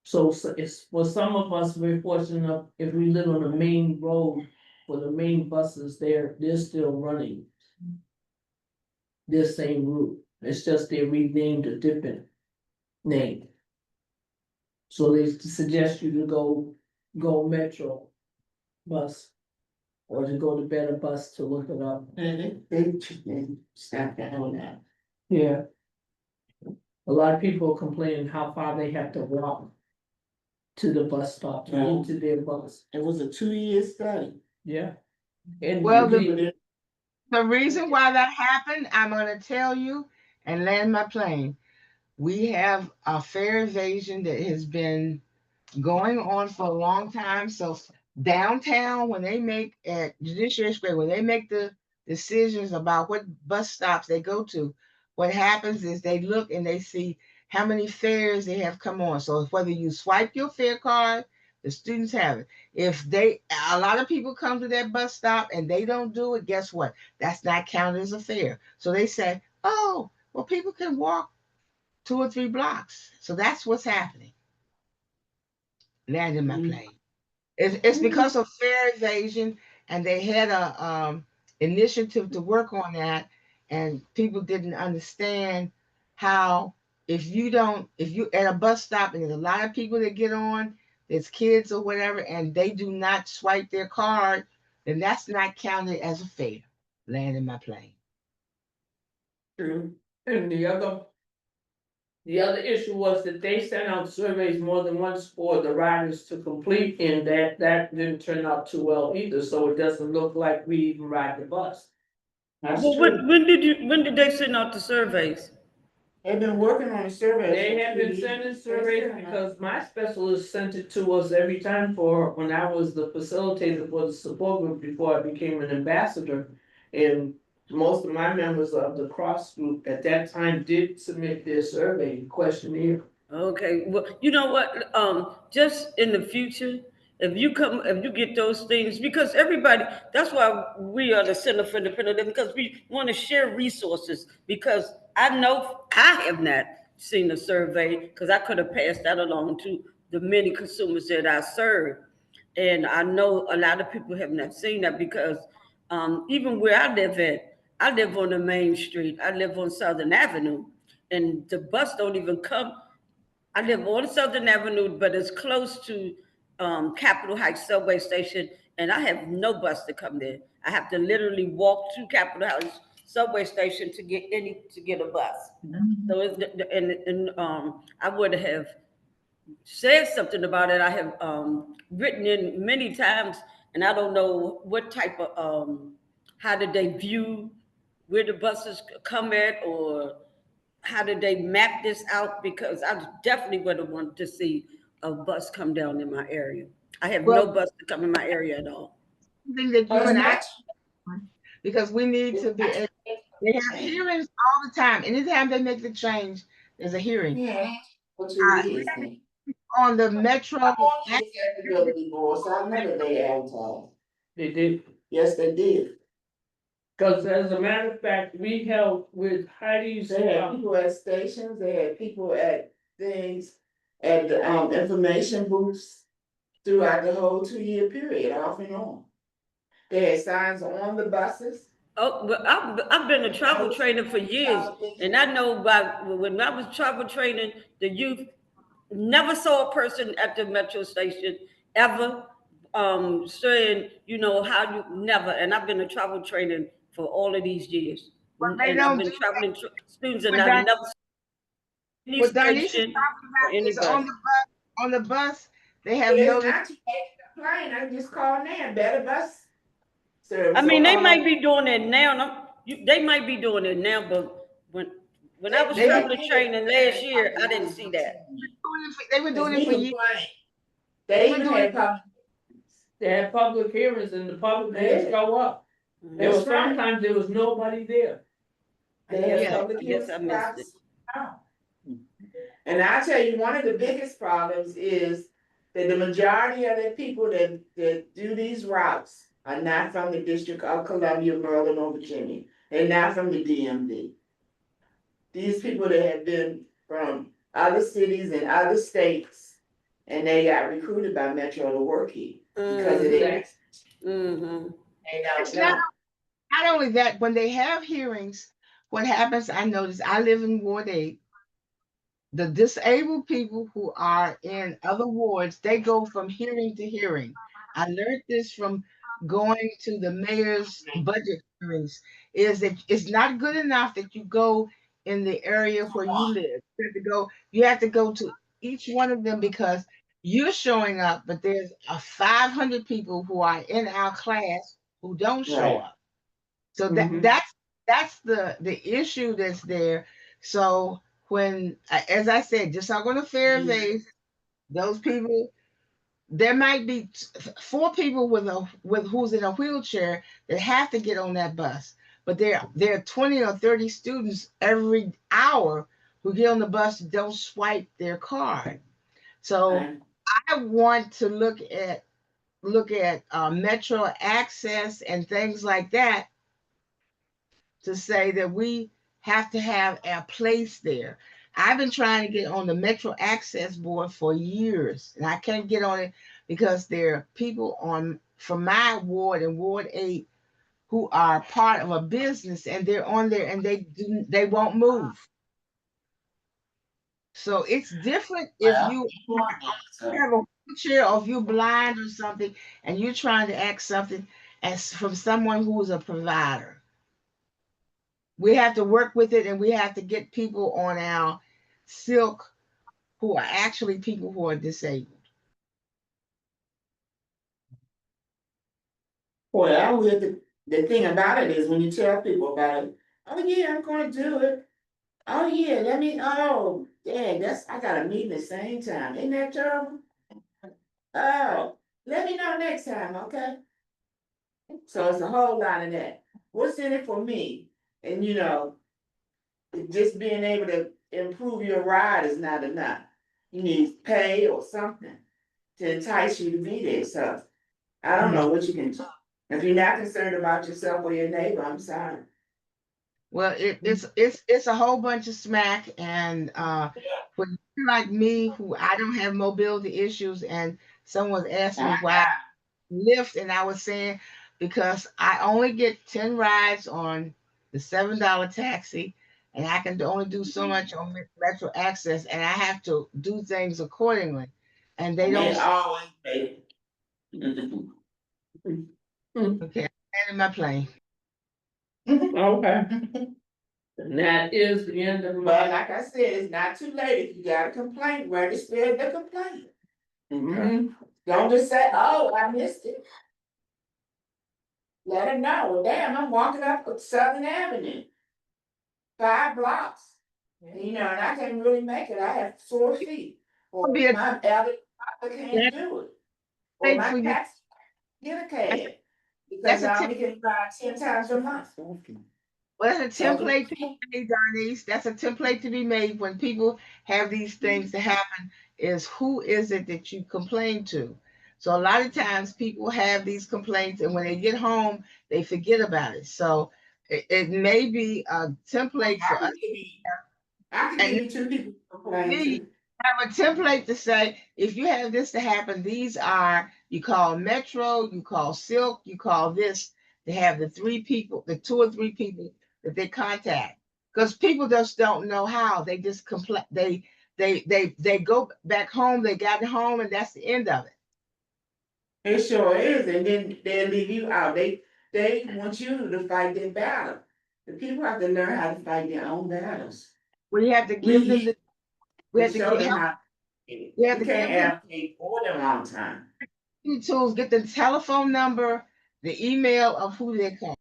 So it's, for some of us, we're fortunate enough, if we live on the main road, for the main buses, they're still running this same route. It's just they renamed a different name. So they suggest you to go Metro bus, or to go to Better Bus to look it up. They stop down that. Yeah. A lot of people complain how far they have to walk to the bus stop to get to their bus. It was a 2-year study. Yeah. And Well, the reason why that happened, I'm gonna tell you and land my plane. We have a fare evasion that has been going on for a long time. So downtown, when they make at Judiciary Square, when they make the decisions about what bus stops they go to, what happens is they look and they see how many fares they have come on. So whether you swipe your fare card, the students have it. If a lot of people come to that bus stop and they don't do it, guess what? That's not counted as a fare. So they say, oh, well, people can walk 2 or 3 blocks. So that's what's happening. Landing my plane. It's because of fare evasion, and they had a initiative to work on that, and people didn't understand how if you at a bus stop and there's a lot of people that get on, there's kids or whatever, and they do not swipe their card, then that's not counted as a fare. Landing my plane. True. And the other issue was that they sent out surveys more than once for the riders to complete, and that didn't turn out too well either, so it doesn't look like we even ride the bus. That's Well, true. when did they send out the surveys? They've been working on the survey. They have been sending surveys because my specialist sent it to us every time when I was the facilitator for the support group before I became an ambassador. And most of my members of the cross group at that time did submit their survey questionnaire. Okay, well, you know what, just in the future, if you get those things, because everybody, that's why we are the Center for Independent Living, because we want to share resources, because I know I have not seen a survey, because I could have passed that along to the many consumers that I serve. And I know a lot of people have not seen that, because even where I live on the main street, I live on Southern Avenue, and the bus don't even come. I live on Southern Avenue, but it's close to Capitol Heights subway station, and I have no bus to come there. I have to literally walk to Capitol Heights subway station to get a bus. So I would have said something about it. I have written in many times, and I don't know what type of how did they view where the buses come at, or how did they map this out? Because I definitely would have wanted to see a bus come down in my area. I have no Well, bus to come in my area at all. something that you It's and I, not. because we need to be, they have hearings all the time. Anytime they make the change, there's a hearing. Yeah. What you is then? On the Metro, I'm on the accessibility board, so I know that they advertise. They did. Yes, they did. Cause as a matter of fact, we held with Heidi's, They had people at stations, they had people at things, at the information booths throughout the whole 2-year period, off and on. They had signs on the buses. Oh, but I've been a travel trainer for years, and I know when I was travel training the youth, never saw a person at the metro station ever saying, you know, how you never. And I've been a travel training for all of these years, they and I've don't been do traveling students, and what I've never seen any what Darnice is station talking or about is anybody. on the bus, they have It's noticed. not too late to complain, I just call now, better bus service. I mean, they or, might be doing it now. They might be doing it now, but when I was traveling training last year, I didn't see that. They were doing it for years. They even had public. they had public hearings and the public didn't show up. There was That's right. sometimes there was nobody there. They had Yes, public I guess I missed hearings. it. And I tell you, one of the biggest problems is that the majority of the people that do these routes are not from the District of Columbia, Maryland, or Virginia. They're not from the DMV. These people that have been from other cities and other states, and they got recruited by Metro to work here because of their. Mm-hmm. They don't It's know. not only that, when they have hearings, what happens, I notice, I live in Ward 8. The disabled people who are in other wards, they go from hearing to hearing. I learned this from going to the mayor's budget hearings, is that it's not good enough that you go in the area where you live. You have to go to each one of them because you're showing up, but there's 500 people who are in our class who don't show Right. up. So Mhm. that's the issue that's there. So when, as I said, just like on the Fairways, those people, there might be 4 people with who's in a wheelchair that have to get on that bus, but there are 20 or 30 students every hour who get on the bus and don't swipe their card. So Right. I want to look at Metro access and things like that, to say that we have to have a place there. I've been trying to get on the Metro Access Board for years, and I can't get on it because there are people from my ward and Ward 8 who are part of a business, and they're on there and they won't move. So it's different if you have a wheelchair or if you're blind or something and you're trying to ask something as from someone who is a provider. We have to work with it, and we have to get people on our SILC who are actually people who are disabled. Well, the thing about it is when you tell people about it, oh yeah, I'm gonna do it. Oh yeah, I got a meeting the same time. Isn't that terrible? Oh, let me know next time, okay? So it's a whole lot of that. What's in it for me? And just being able to improve your ride is not enough. You need pay or something to entice you to be there. So I don't know what you can do. If you're not concerned about yourself or your neighbor, I'm sorry. Well, it's a whole bunch of smack, and when you're like me, who I don't have mobility issues, and someone's asked me why I lift, and I was saying because I only get 10 rides on the $7 taxi, and I can only do so much on Metro Access, and I have to do things accordingly, and they don't. Always pay. Okay, I'm in my plane. Okay. And that is the end of But my. like I said, it's not too late. If you got a complaint, register the complaint. Don't just say, oh, I missed it. let them know, well, damn, I'm walking up Southern Avenue. 5 blocks. You know, and I can't really make it, I have sore feet. Or Be a my elder can't do it. Or tip my for you. tax, get a cab. That's Because a I tip. only get about 10 times a month. Well, that's a So, template to be made, Darnice. That's a template to be made when people have these things to happen. Is who is it that you complain to? So a lot of times people have these complaints, and when they get home, they forget about it. So it may be a template for us. I can And give you 2 people to complain me to. have a template to say, if you have this to happen, these are, you call Metro, you call Silk, you call this, to have the 3 people, the 2 or 3 people that they contact. Because people just don't know how. They just complain, they go back home, they got home, and that's the end of it. It sure is, and then they'll leave you out. They want you to fight their battle. The people have to learn how to fight their own battles. We have to give them the, we have to show get them help. how. We have You to give can't them advocate for them all the time. the tools, get the telephone number, the email of who they call.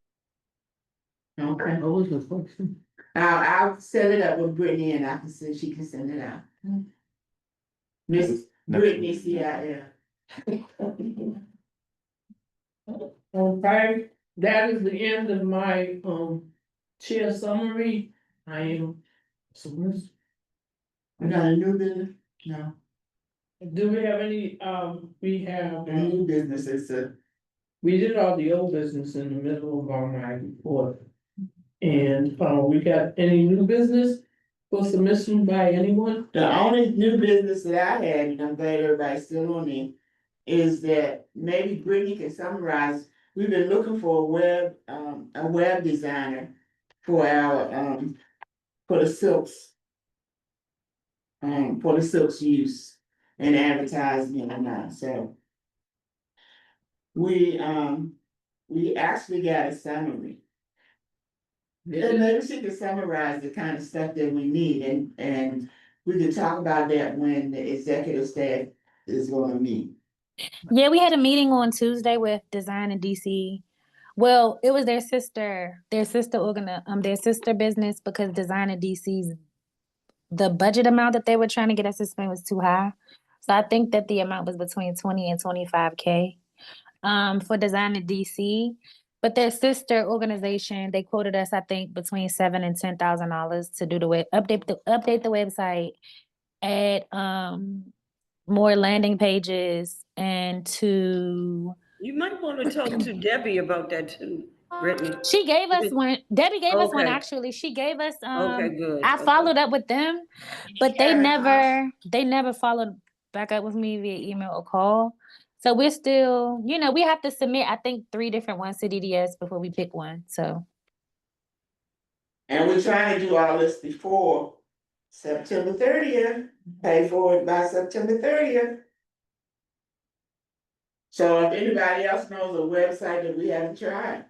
Okay. What was the question? I'll set it up with Brittany and I can send, she can send it out. Mrs. Brittany, CIL. Okay, that is the end of my, chair summary. I am. We got a new business? No. Do we have any, we have, The new business is we did all the old business in the middle of our night report. And, we got any new business for submission by anyone? the only new business that I had, and I'm glad everybody's still on it, is that maybe Brittany can summarize. We've been looking for a web designer for our, for the silks. For the silks use and advertising and that, so. We actually got a summary. And maybe she can summarize the kind of stuff that we need and we can talk about that when the executive staff is gonna meet. Yeah, we had a meeting on Tuesday with Design in DC. Well, it was their sister business, because Design in DC's the budget amount that they were trying to get us to spend was too high. So I think that the amount was between 20 and 25K for Design in DC. But their sister organization, they quoted us, I think, between $7,000 and $10,000 to do update the website, add more landing pages, and to. You might want to talk to Debbie about that too, Brittany. She gave us one. Debbie gave us one, Okay. actually. She gave us Okay, good. I Okay. followed up with them, but they Yeah, never followed back up with me via email or call. So we're still, we have to submit, I think, 3 different ones to DDS before we pick one. So And we're trying to do all this before September 30th, pay for it by September 30th. So if anybody else knows a website that we haven't tried,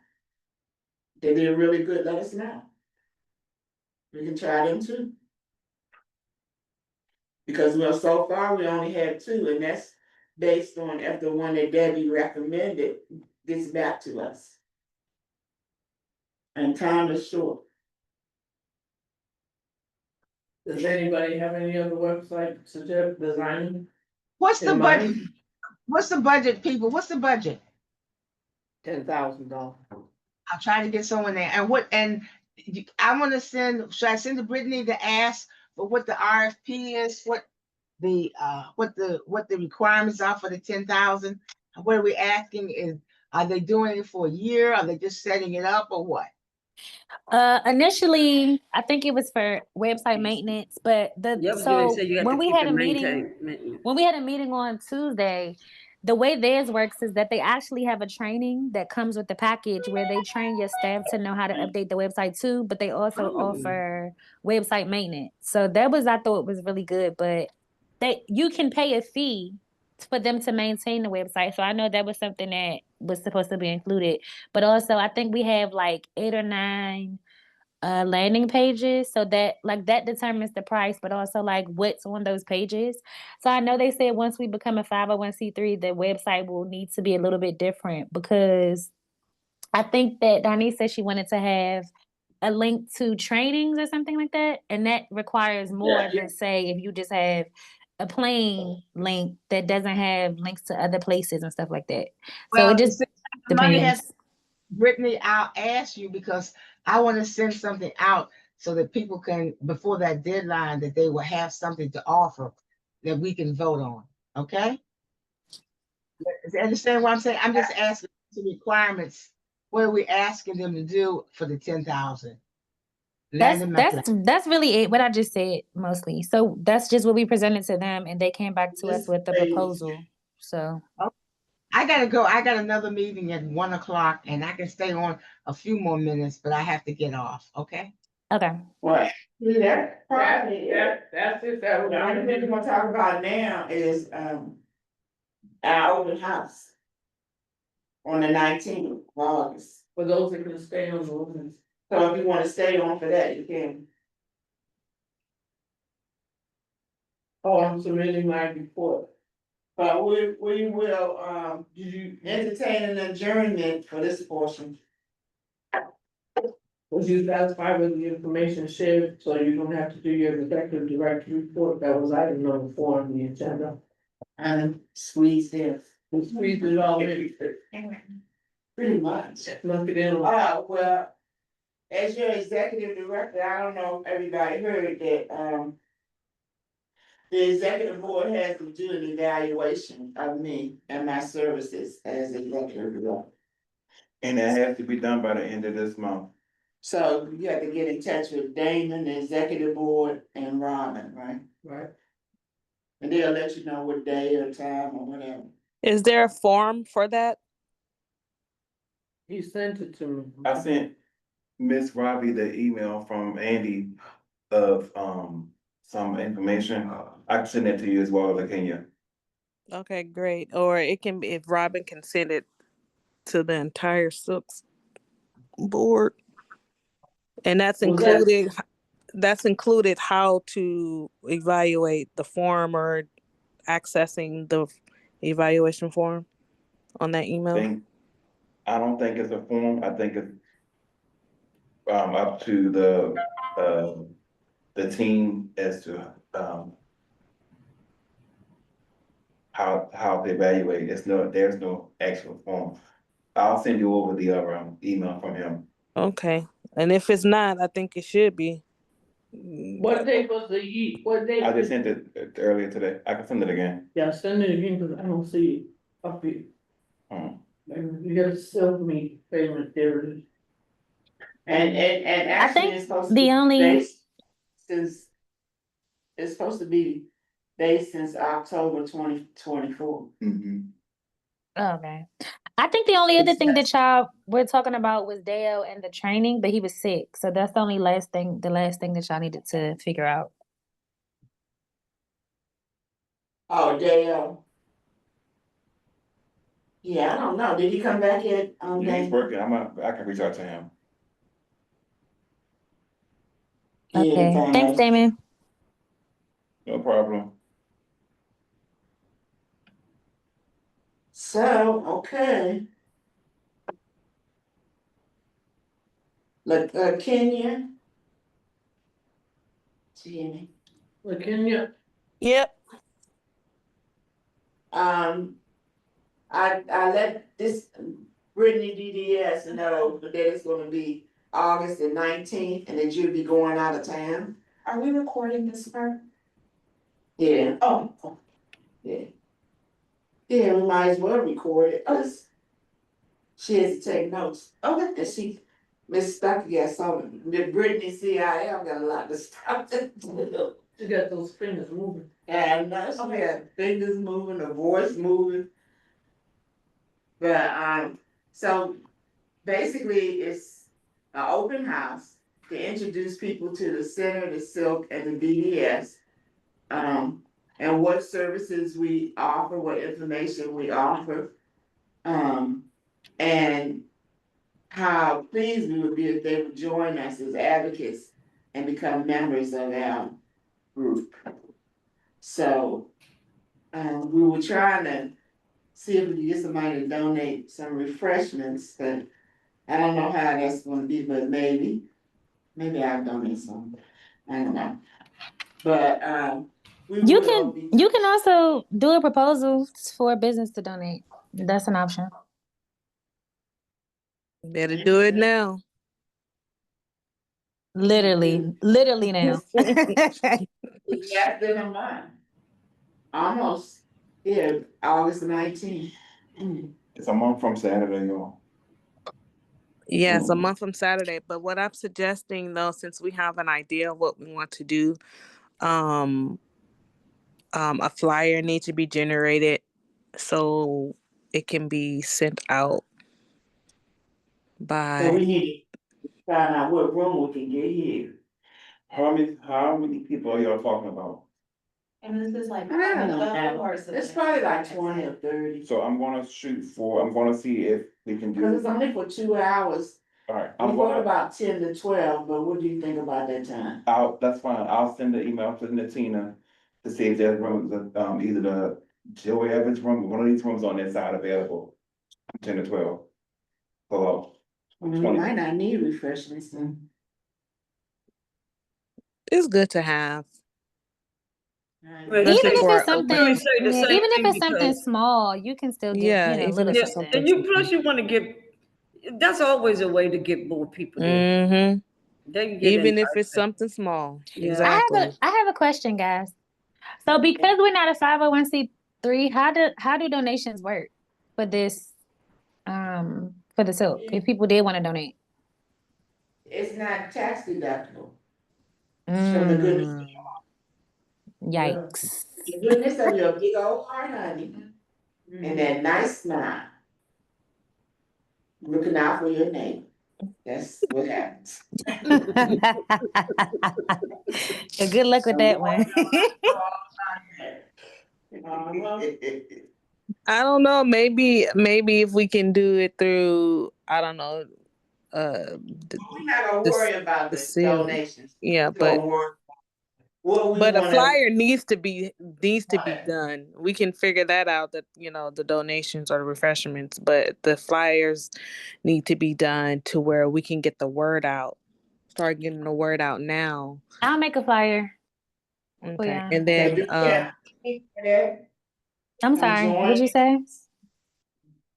they did really good, let us know. We can try them too. Because so far we only had 2, and that's based on if the one that Debbie recommended gets back to us. And time is short. Does anybody have any other website suggest designing? What's the budget? What's the budget, people? What's the budget? $10,000. I'll try to get someone there. And I want to should I send to Brittany to ask for what the RFP is, what the requirements are for the 10,000? What are we asking? Are they doing it for a year? Are they just setting it up, or what? initially, I think it was for website maintenance, but when we had a meeting on Tuesday, the way theirs works is that they actually have a training that comes with the package where they train your staff to know how to update the website too, but they also offer website maintenance. So I thought was really good, but you can pay a fee for them to maintain the website. So I know that was something that was supposed to be included. But also I think we have like 8 or 9 landing pages, so that determines the price, but also like what's on those pages. So I know they said once we become a 501c3, the website will need to be a little bit different, because I think that Darnese said she wanted to have a link to trainings or something like that, and that requires more than say if you just have a plain link that doesn't have links to other places and stuff like that. So Well, it just the money has, depends. Brittany, I'll ask you because I want to send something out so that people can, before that deadline, that they will have something to offer that we can vote on, okay? Does you understand what I'm saying? I'm just asking the requirements. What are we asking them to do for the 10,000? That's really it. What I just said mostly. So that's just what we presented to them, and they came back to us with the proposal. So I gotta go. I got another meeting at 1 o'clock, and I can stay on a few more minutes, but I have to get off. Okay. okay. What? That's probably it. That's it. The only thing we're gonna talk about now is, our open house on the 19th of August. For those that can stay on the ordinance. So if you wanna stay on for that, you can. Oh, I'm submitting my report. But we will, did you entertain an adjournment for this portion? Was you satisfied with the information shared, so you don't have to do your executive director report? That was item number 4 on the agenda. And squeeze this. We squeezed it all in. Pretty much. Knock it in. Well, as your executive director, I don't know if everybody heard that, the executive board has to do an evaluation of me and my services as executive director. And that has to be done by the end of this month. So you have to get in touch with Damon, the executive board, and Robin, right? Right. And they'll let you know what day or time or whatever. Is there a form for that? He sent it to me. I sent Miss Robbie the email from Andy of some information. I can send that to you as well, can you? Okay, great. Or it can be, if Robin can send it to the entire SILC board. And that's included how to evaluate the form or accessing the evaluation form on that email. I don't think it's a form. I think it's up to the team as to how to evaluate. There's no actual form. I'll send you over the email from him. Okay. And if it's not, I think it should be. What day was the what day? I just sent it earlier today. I can send it again. Yeah, send it again because I don't see it up here. You gotta sell me payment there it is. And actually, think it's supposed to the be only- based since it's supposed to be based since October 2024. Okay. I think the only other thing that y'all were talking about was Dale and the training, but he was sick. So that's the last thing that y'all needed to figure out. Oh, Dale. Yeah, I don't know. Did he come back yet? Yeah, he's working. I can reach out to him. Okay. Yeah, Thanks, Damon. No problem. So, okay. Look, Kenya. Jenny. Kenya. Yep. I let this Brittany DDS know that it's gonna be August the 19th and that you'll be going out of town. Are we recording this part? Yeah. Oh. Yeah. Yeah, we might as well record it, cause she has to take notes. Okay. And Miss Stucky got something, Brittany CIL got a lot to stop to do. She got those fingers moving. And she got fingers moving, the voice moving. But, so basically it's an open house to introduce people to the center, the SILC, and the BDS. And what services we offer, what information we offer. And how pleased we would be if they would join us as advocates and become members of our group. So, we were trying to see if we could get somebody to donate some refreshments, but I don't know how that's gonna be, but maybe I'll donate some. I don't know. But, we You will can be. also do a proposal for a business to donate. That's an option. Better do it now. Literally now. Less than a month. Almost, yeah, August 19th. It's a month from Saturday, y'all. Yes, a month from Saturday. But what I'm suggesting, though, since we have an idea of what we want to do, a flyer needs to be generated so it can be sent out So by. we need to find out what room we can get here. How many people are y'all talking about? And this is like. I don't know, it's probably like 20 or 30. So I'm gonna see if we can Cause it's do. only for 2 hours. All right, We thought about 10 to 12, but what do you think about that time? That's fine. I'll send the email to Natina to see if there's rooms, either the Joey Evans room, one of these rooms on that side available, 10 to 12. Hello. We might not need refreshments then. It's good to have. Well, Even you say- if for it's something, really say the yeah, same even if thing it's something because- small, you can still get, Yeah, you know, even little if Yeah, it's something. something. and you plus you want to get. That's always a way to get more people there. Mm-hmm. They can get Even in if it's person. something small. Yeah. Exactly. I have a question, guys. So because we're not a 501c3, how do donations work for this, for the silk, if people did want to donate? It's not tax deductible. From the goodness. Yikes. The goodness of your big old heart, honey, and that nice smile. Looking out for your neighbor. That's what happens. So good luck with that one. I don't know. Maybe if we can do it through, I don't know. We're not gonna worry about the SILC. donations. Yeah, We're gonna worry what we but a wanna. flyer needs to be done. We can figure that out. That the donations or the refreshments, but the flyers need to be done to where we can get the word out. Start getting the word out now. I'll make a flyer. Okay, Yeah. and then I'm sorry. What'd you say?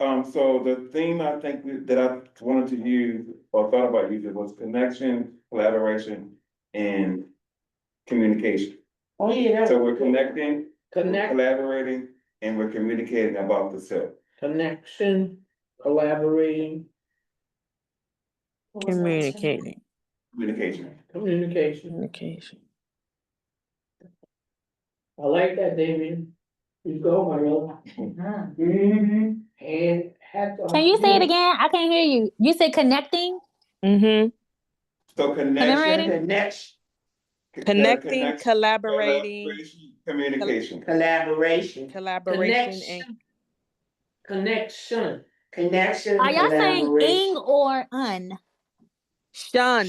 So the theme I think that I wanted to use or thought about using was connection, collaboration, and communication. Oh, yeah. So we're connecting, we're Connect, collaborating, and we're communicating about the self. connection, collaborating, communicating. Communication. communication. I like that, David. You go, my brother. And hats off. Can you say it again? I can't hear you. You said connecting? Mm-hmm. So Commemorating? Connecting, collaborating, communication. Collaboration. and Connection. Connection. Are y'all saying collaboration. ing or un? shun.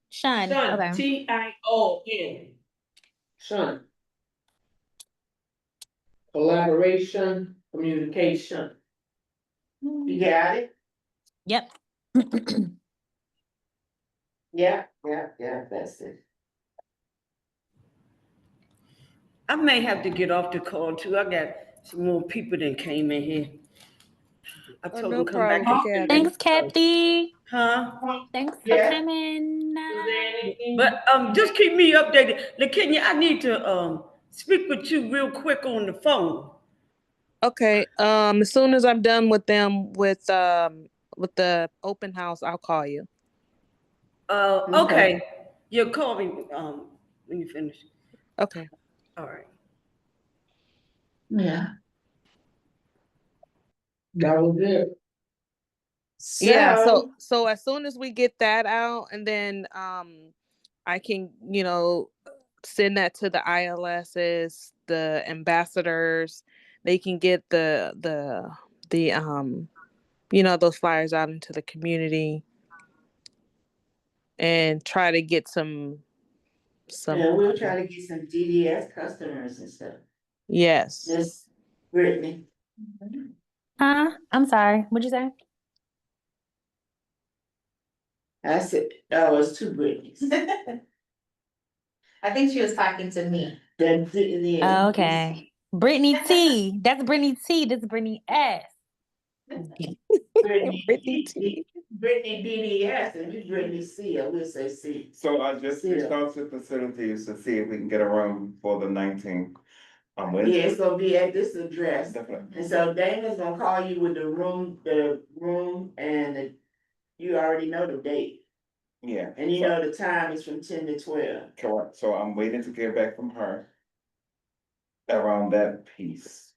Shun. Okay. Tion. Shun. Collaboration, communication. You got it? Yep. Yeah, that's it. I may have to get off the call too. I got some more people that came in here. I told no them come back. problem, Thanks, Kathy. Huh? Thanks for coming. But just keep me updated. LaKenya, I need to speak with you real quick on the phone. Okay. As soon as I'm done with them with the open house, I'll call you. Okay. You'll call me when you finish. Okay. All right. Yeah. That was it. Yeah, so as soon as we get that out, and then I can send that to the ILSs, the ambassadors. They can get the those flyers out into the community and try to get some. And we'll try to get some DDS customers and stuff. Yes. Miss Brittany. I'm sorry. What'd you say? I said, oh, it's two Britneys. I think she was talking to me. Oh, okay. Brittany T. That's Brittany T. This is Brittany S. Brittany Brittany T. Brittany DDS and we Brittany C, I will say C. So I just reached out to facilities to see if we can get a room for the 19th. Yeah, it's gonna be at this address. Definitely. And so Dana's gonna call you with the room you already know the date. Yeah. And you know the time is from 10 to 12. Correct. So I'm waiting to hear back from her around that piece.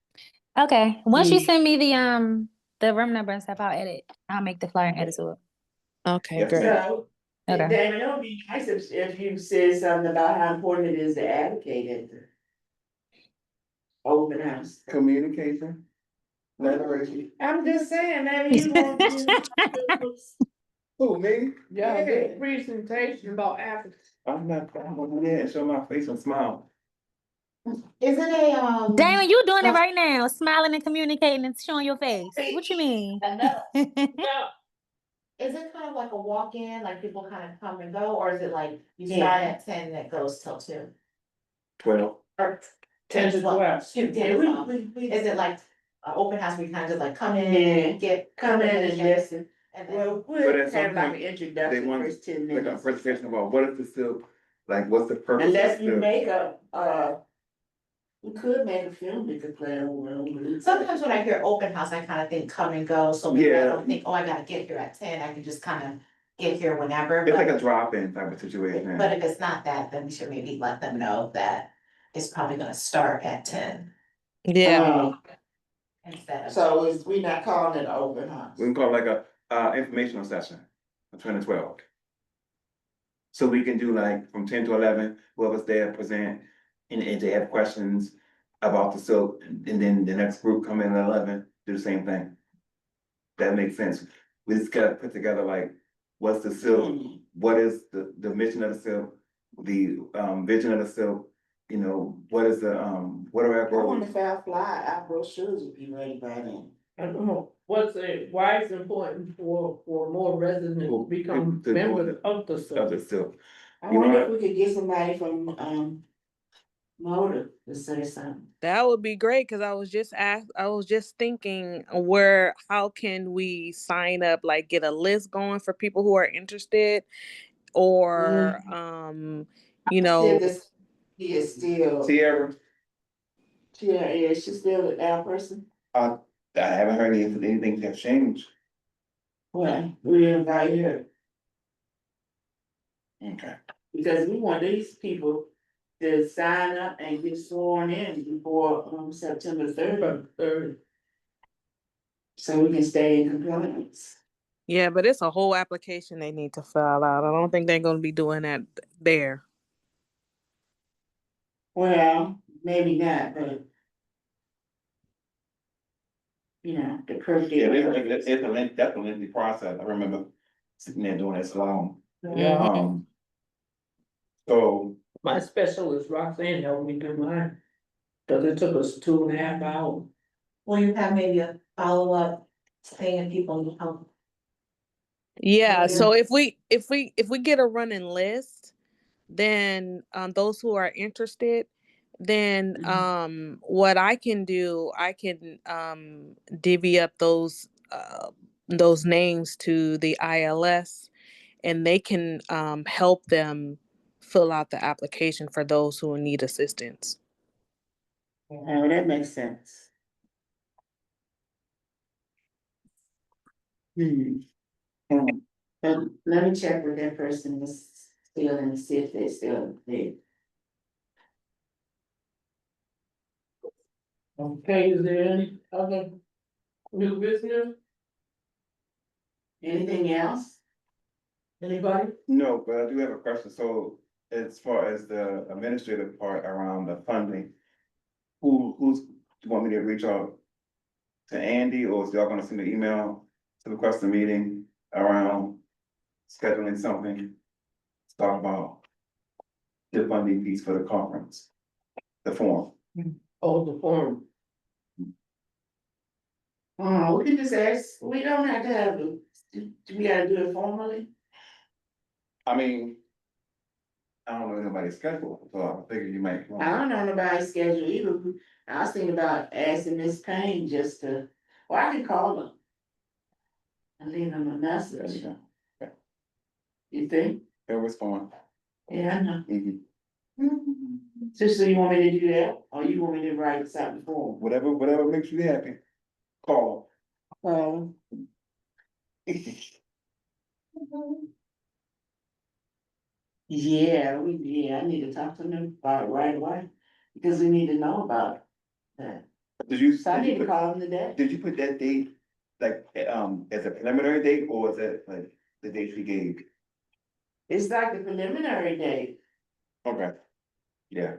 Okay. Once you send me the room number and stuff, I'll make the flyer and edit to it. Okay, Yes, great. So, Okay. Damon, it would be nice if you said something about how important it is to advocate at the open house. Communication. Collaboration. I'm just saying, maybe you won't do. Who, me? Yeah, good presentation about Africa. I'm gonna do that and show my face and smile. Is it a, Damon, you doing it right now, smiling and communicating and showing your face. What you mean? I know. Is it kind of like a walk-in, like people kind of come and go, or is it like you start at 10 and it goes till 2? 12. Or 10 to 12. Shoot, Yeah, 10 to 12. Is it like an open house where you kind of just like come in, Come in and listen. and then Well, But we'll at some have like an point, introduction, they want first 10 like a minutes. presentation about what is the silk, like what's the purpose of the Unless we silk? make we could make a film we could play over. sometimes when I hear open house, I kind of think come and go, so maybe I Yeah. don't think, oh, I gotta get here at 10, I can just kind of get here whenever. It's but- like a drop-in type of situation. But if it's not that, then we should maybe let them know that it's probably gonna start at 10 Yeah. instead of. So we not calling it an open house. We can call it like a informational session, from 10 to 12. So we can do like from 10 to 11, whoever's there present, and if they have questions about the silk, and then the next group come in at 11, do the same thing. That makes sense. We just gotta put together like, what's the silk, what is the mission of the silk, the vision of the silk, you know, what is the what are our I wonder goals? if our brochures will be ready by then. I don't know, why it's important for more residents to become To- members of the Of city. the silk. I You wonder know if we could get somebody from Motor to say something. That would be great because I was just thinking how can we sign up, like get a list going for people who are interested, or you know, This is still. Sierra, Yeah, she's still our person. I haven't heard anything have changed. Well, we invite her Okay. because we want these people to sign up and get sworn in before September 30th. So we can stay in compliance. yeah, but it's a whole application they need to fill out. I don't think they're going to be doing that there. Well, maybe not, but. You know, the perfect. Yeah, that's a lengthy process. I remember sitting there doing it so long. Yeah, So my specialist Roxanne helped me do mine, cause it took us 2.5 hours. Will you have maybe a follow-up thing and people need help? Yeah, so if we get a running list, then those who are interested, then what I can do, I can divvy up those names to the ILS, and they can help them fill out the application for those who need assistance. Oh, that makes sense. But let me check with that person that's still and see if they still there. Okay, is there any other new business? Anything else? Anybody? no, but I do have a question. So as far as the administrative part around the funding, who's do you want me to reach out to Andy, or is y'all gonna send an email to request a meeting around scheduling something to talk about the funding piece for the conference, the forum? Oh, the forum. We can just ask, we don't have to have, do we gotta do it formally? I mean, I don't know anybody's schedule, so I figure you might. I don't know nobody's schedule either. I was thinking about asking Miss Payne just to, well, I can call her. And leave them a message. Yeah. You think? It was fun. Yeah, I know. Mm-hmm. So you want me to do that, or you want me to write something for Whatever makes you happy. Call. Yeah, I need to talk to them about it right away, because we need to know about that. So I need to call them today. Did you put that date, like, as a preliminary date, or was it like the date she gave? It's like the preliminary date, Okay. Yeah.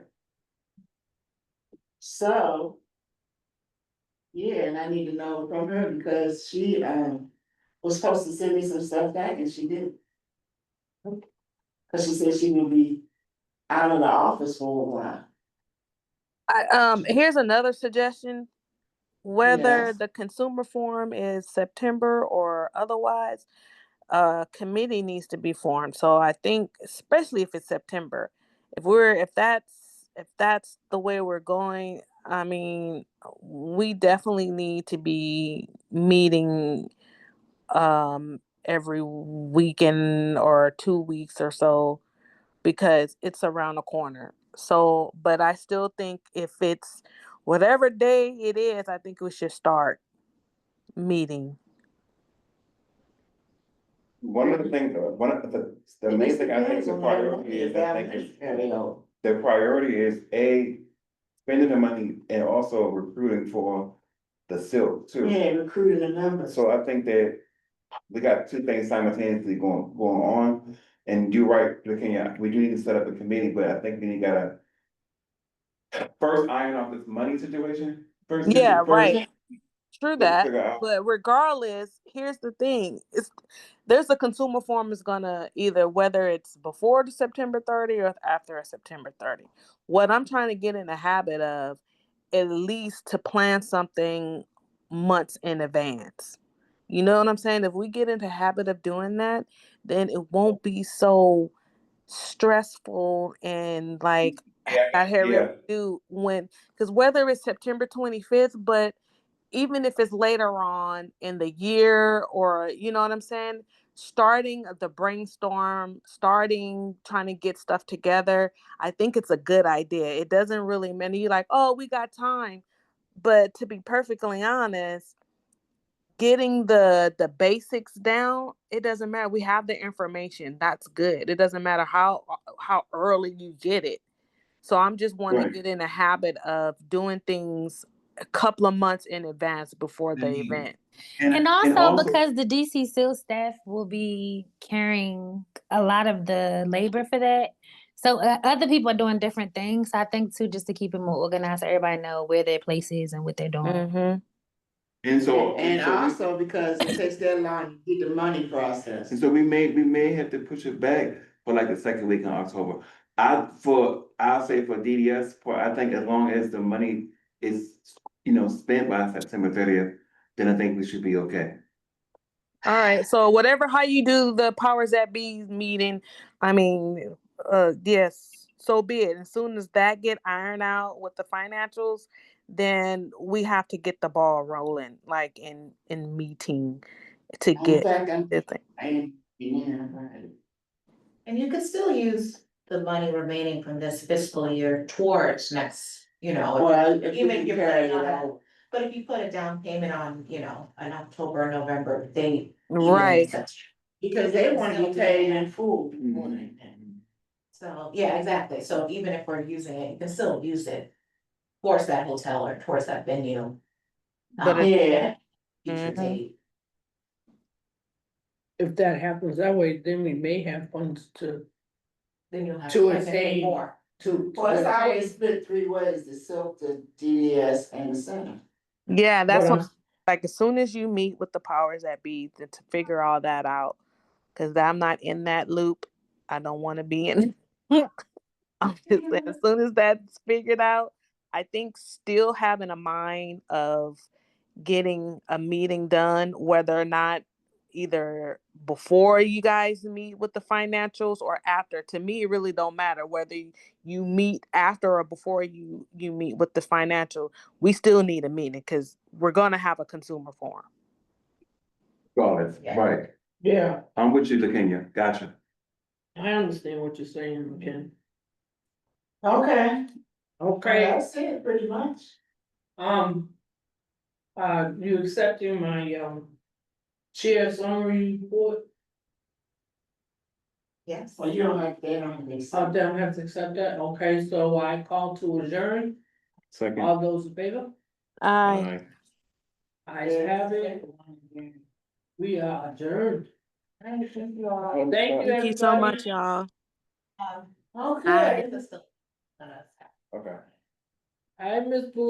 so. Yeah, and I need to know from her because she, was supposed to send me some stuff back and she didn't. Cause she said she would be out of the office for a while. Here's another suggestion. Whether Yes. the consumer forum is September or otherwise, a committee needs to be formed. So I think, especially if it's September, if that's the way we're going, I mean, we definitely need to be meeting every weekend or 2 weeks or so, because it's around the corner. So, but I still think if it's whatever day it is, I think we should start meeting. One of the things, the main thing I think the priority is, the priority is spending the money and also recruiting for the SILC too. Yeah, recruiting the numbers. So I think that we got two things simultaneously going on, and you're right, we do need to set up a committee, but I think we gotta first iron out this money situation. Yeah, right. True that. Figure out. But regardless, here's the thing. There's a consumer forum is gonna either, whether it's before the September 30 or after a September 30. What I'm trying to get in the habit of, at least to plan something months in advance. You know what I'm saying? If we get into habit of doing that, then it won't be so stressful and like I had to do because whether it's September 25th, but even if it's later on in the year, or you know what I'm saying, starting the brainstorm, trying to get stuff together, I think it's a good idea. It doesn't really mean you're like, oh, we got time. But to be perfectly honest, getting the basics down, it doesn't matter. We have the information. That's good. It doesn't matter how early you get it. So I'm just wanting to get in a habit of doing things a couple of months in advance before the event. And also because the DC SILC staff will be carrying a lot of the labor for that. So other people are doing different things. I think too, just to keep it more organized, so everybody know where their place is and what they're doing. Mm-hmm. And also because it takes that long to get the money processed. And so we may have to push it back for like the second week in October. I'll say for DDS, I think as long as the money is, spent by September 30th, then I think we should be okay. All right. So how you do the powers that be meeting, I mean, yes, so be it. As soon as that get ironed out with the financials, then we have to get the ball rolling, like in meeting to get the thing. And you could still use the money remaining from this fiscal year towards next, Well, even if you're putting on but if you put a down payment on, an October or November date. Right. Because they want to get paid in full. So, yeah, exactly. So even if we're using it, you can still use it towards that hotel or towards that venue. But future Mhm. date. If that happens that way, then we may have funds to Then you'll have to to pay attain more. Well, it's always split 3 ways, the SILC, the DDS, and the center. Yeah, that's what, like, as soon as you meet with the powers that be to figure all that out, because I'm not in that loop. I don't want to be in. I'm just saying, as soon as that's figured out, I think still having a mind of getting a meeting done, whether or not, either before you guys meet with the financials or after. To me, it really don't matter whether you meet after or before you meet with the financial. We still need a meeting because we're gonna have a consumer forum. Got it, right. Yeah, I'm with you, LaKenya, gotcha. I understand what you're saying, Ken. Okay, Okay, that's it, pretty much. you accepting my, chair summary report? Yes. Oh, you don't have, They don't have to I accept. don't have to accept that, okay, so I call to adjourn, Second. all those in favor? Aye. I have it, we are adjourned. Thank you all. Thank you, Thank you so everybody. much, y'all. Okay. Okay. Hi, Miss Boo.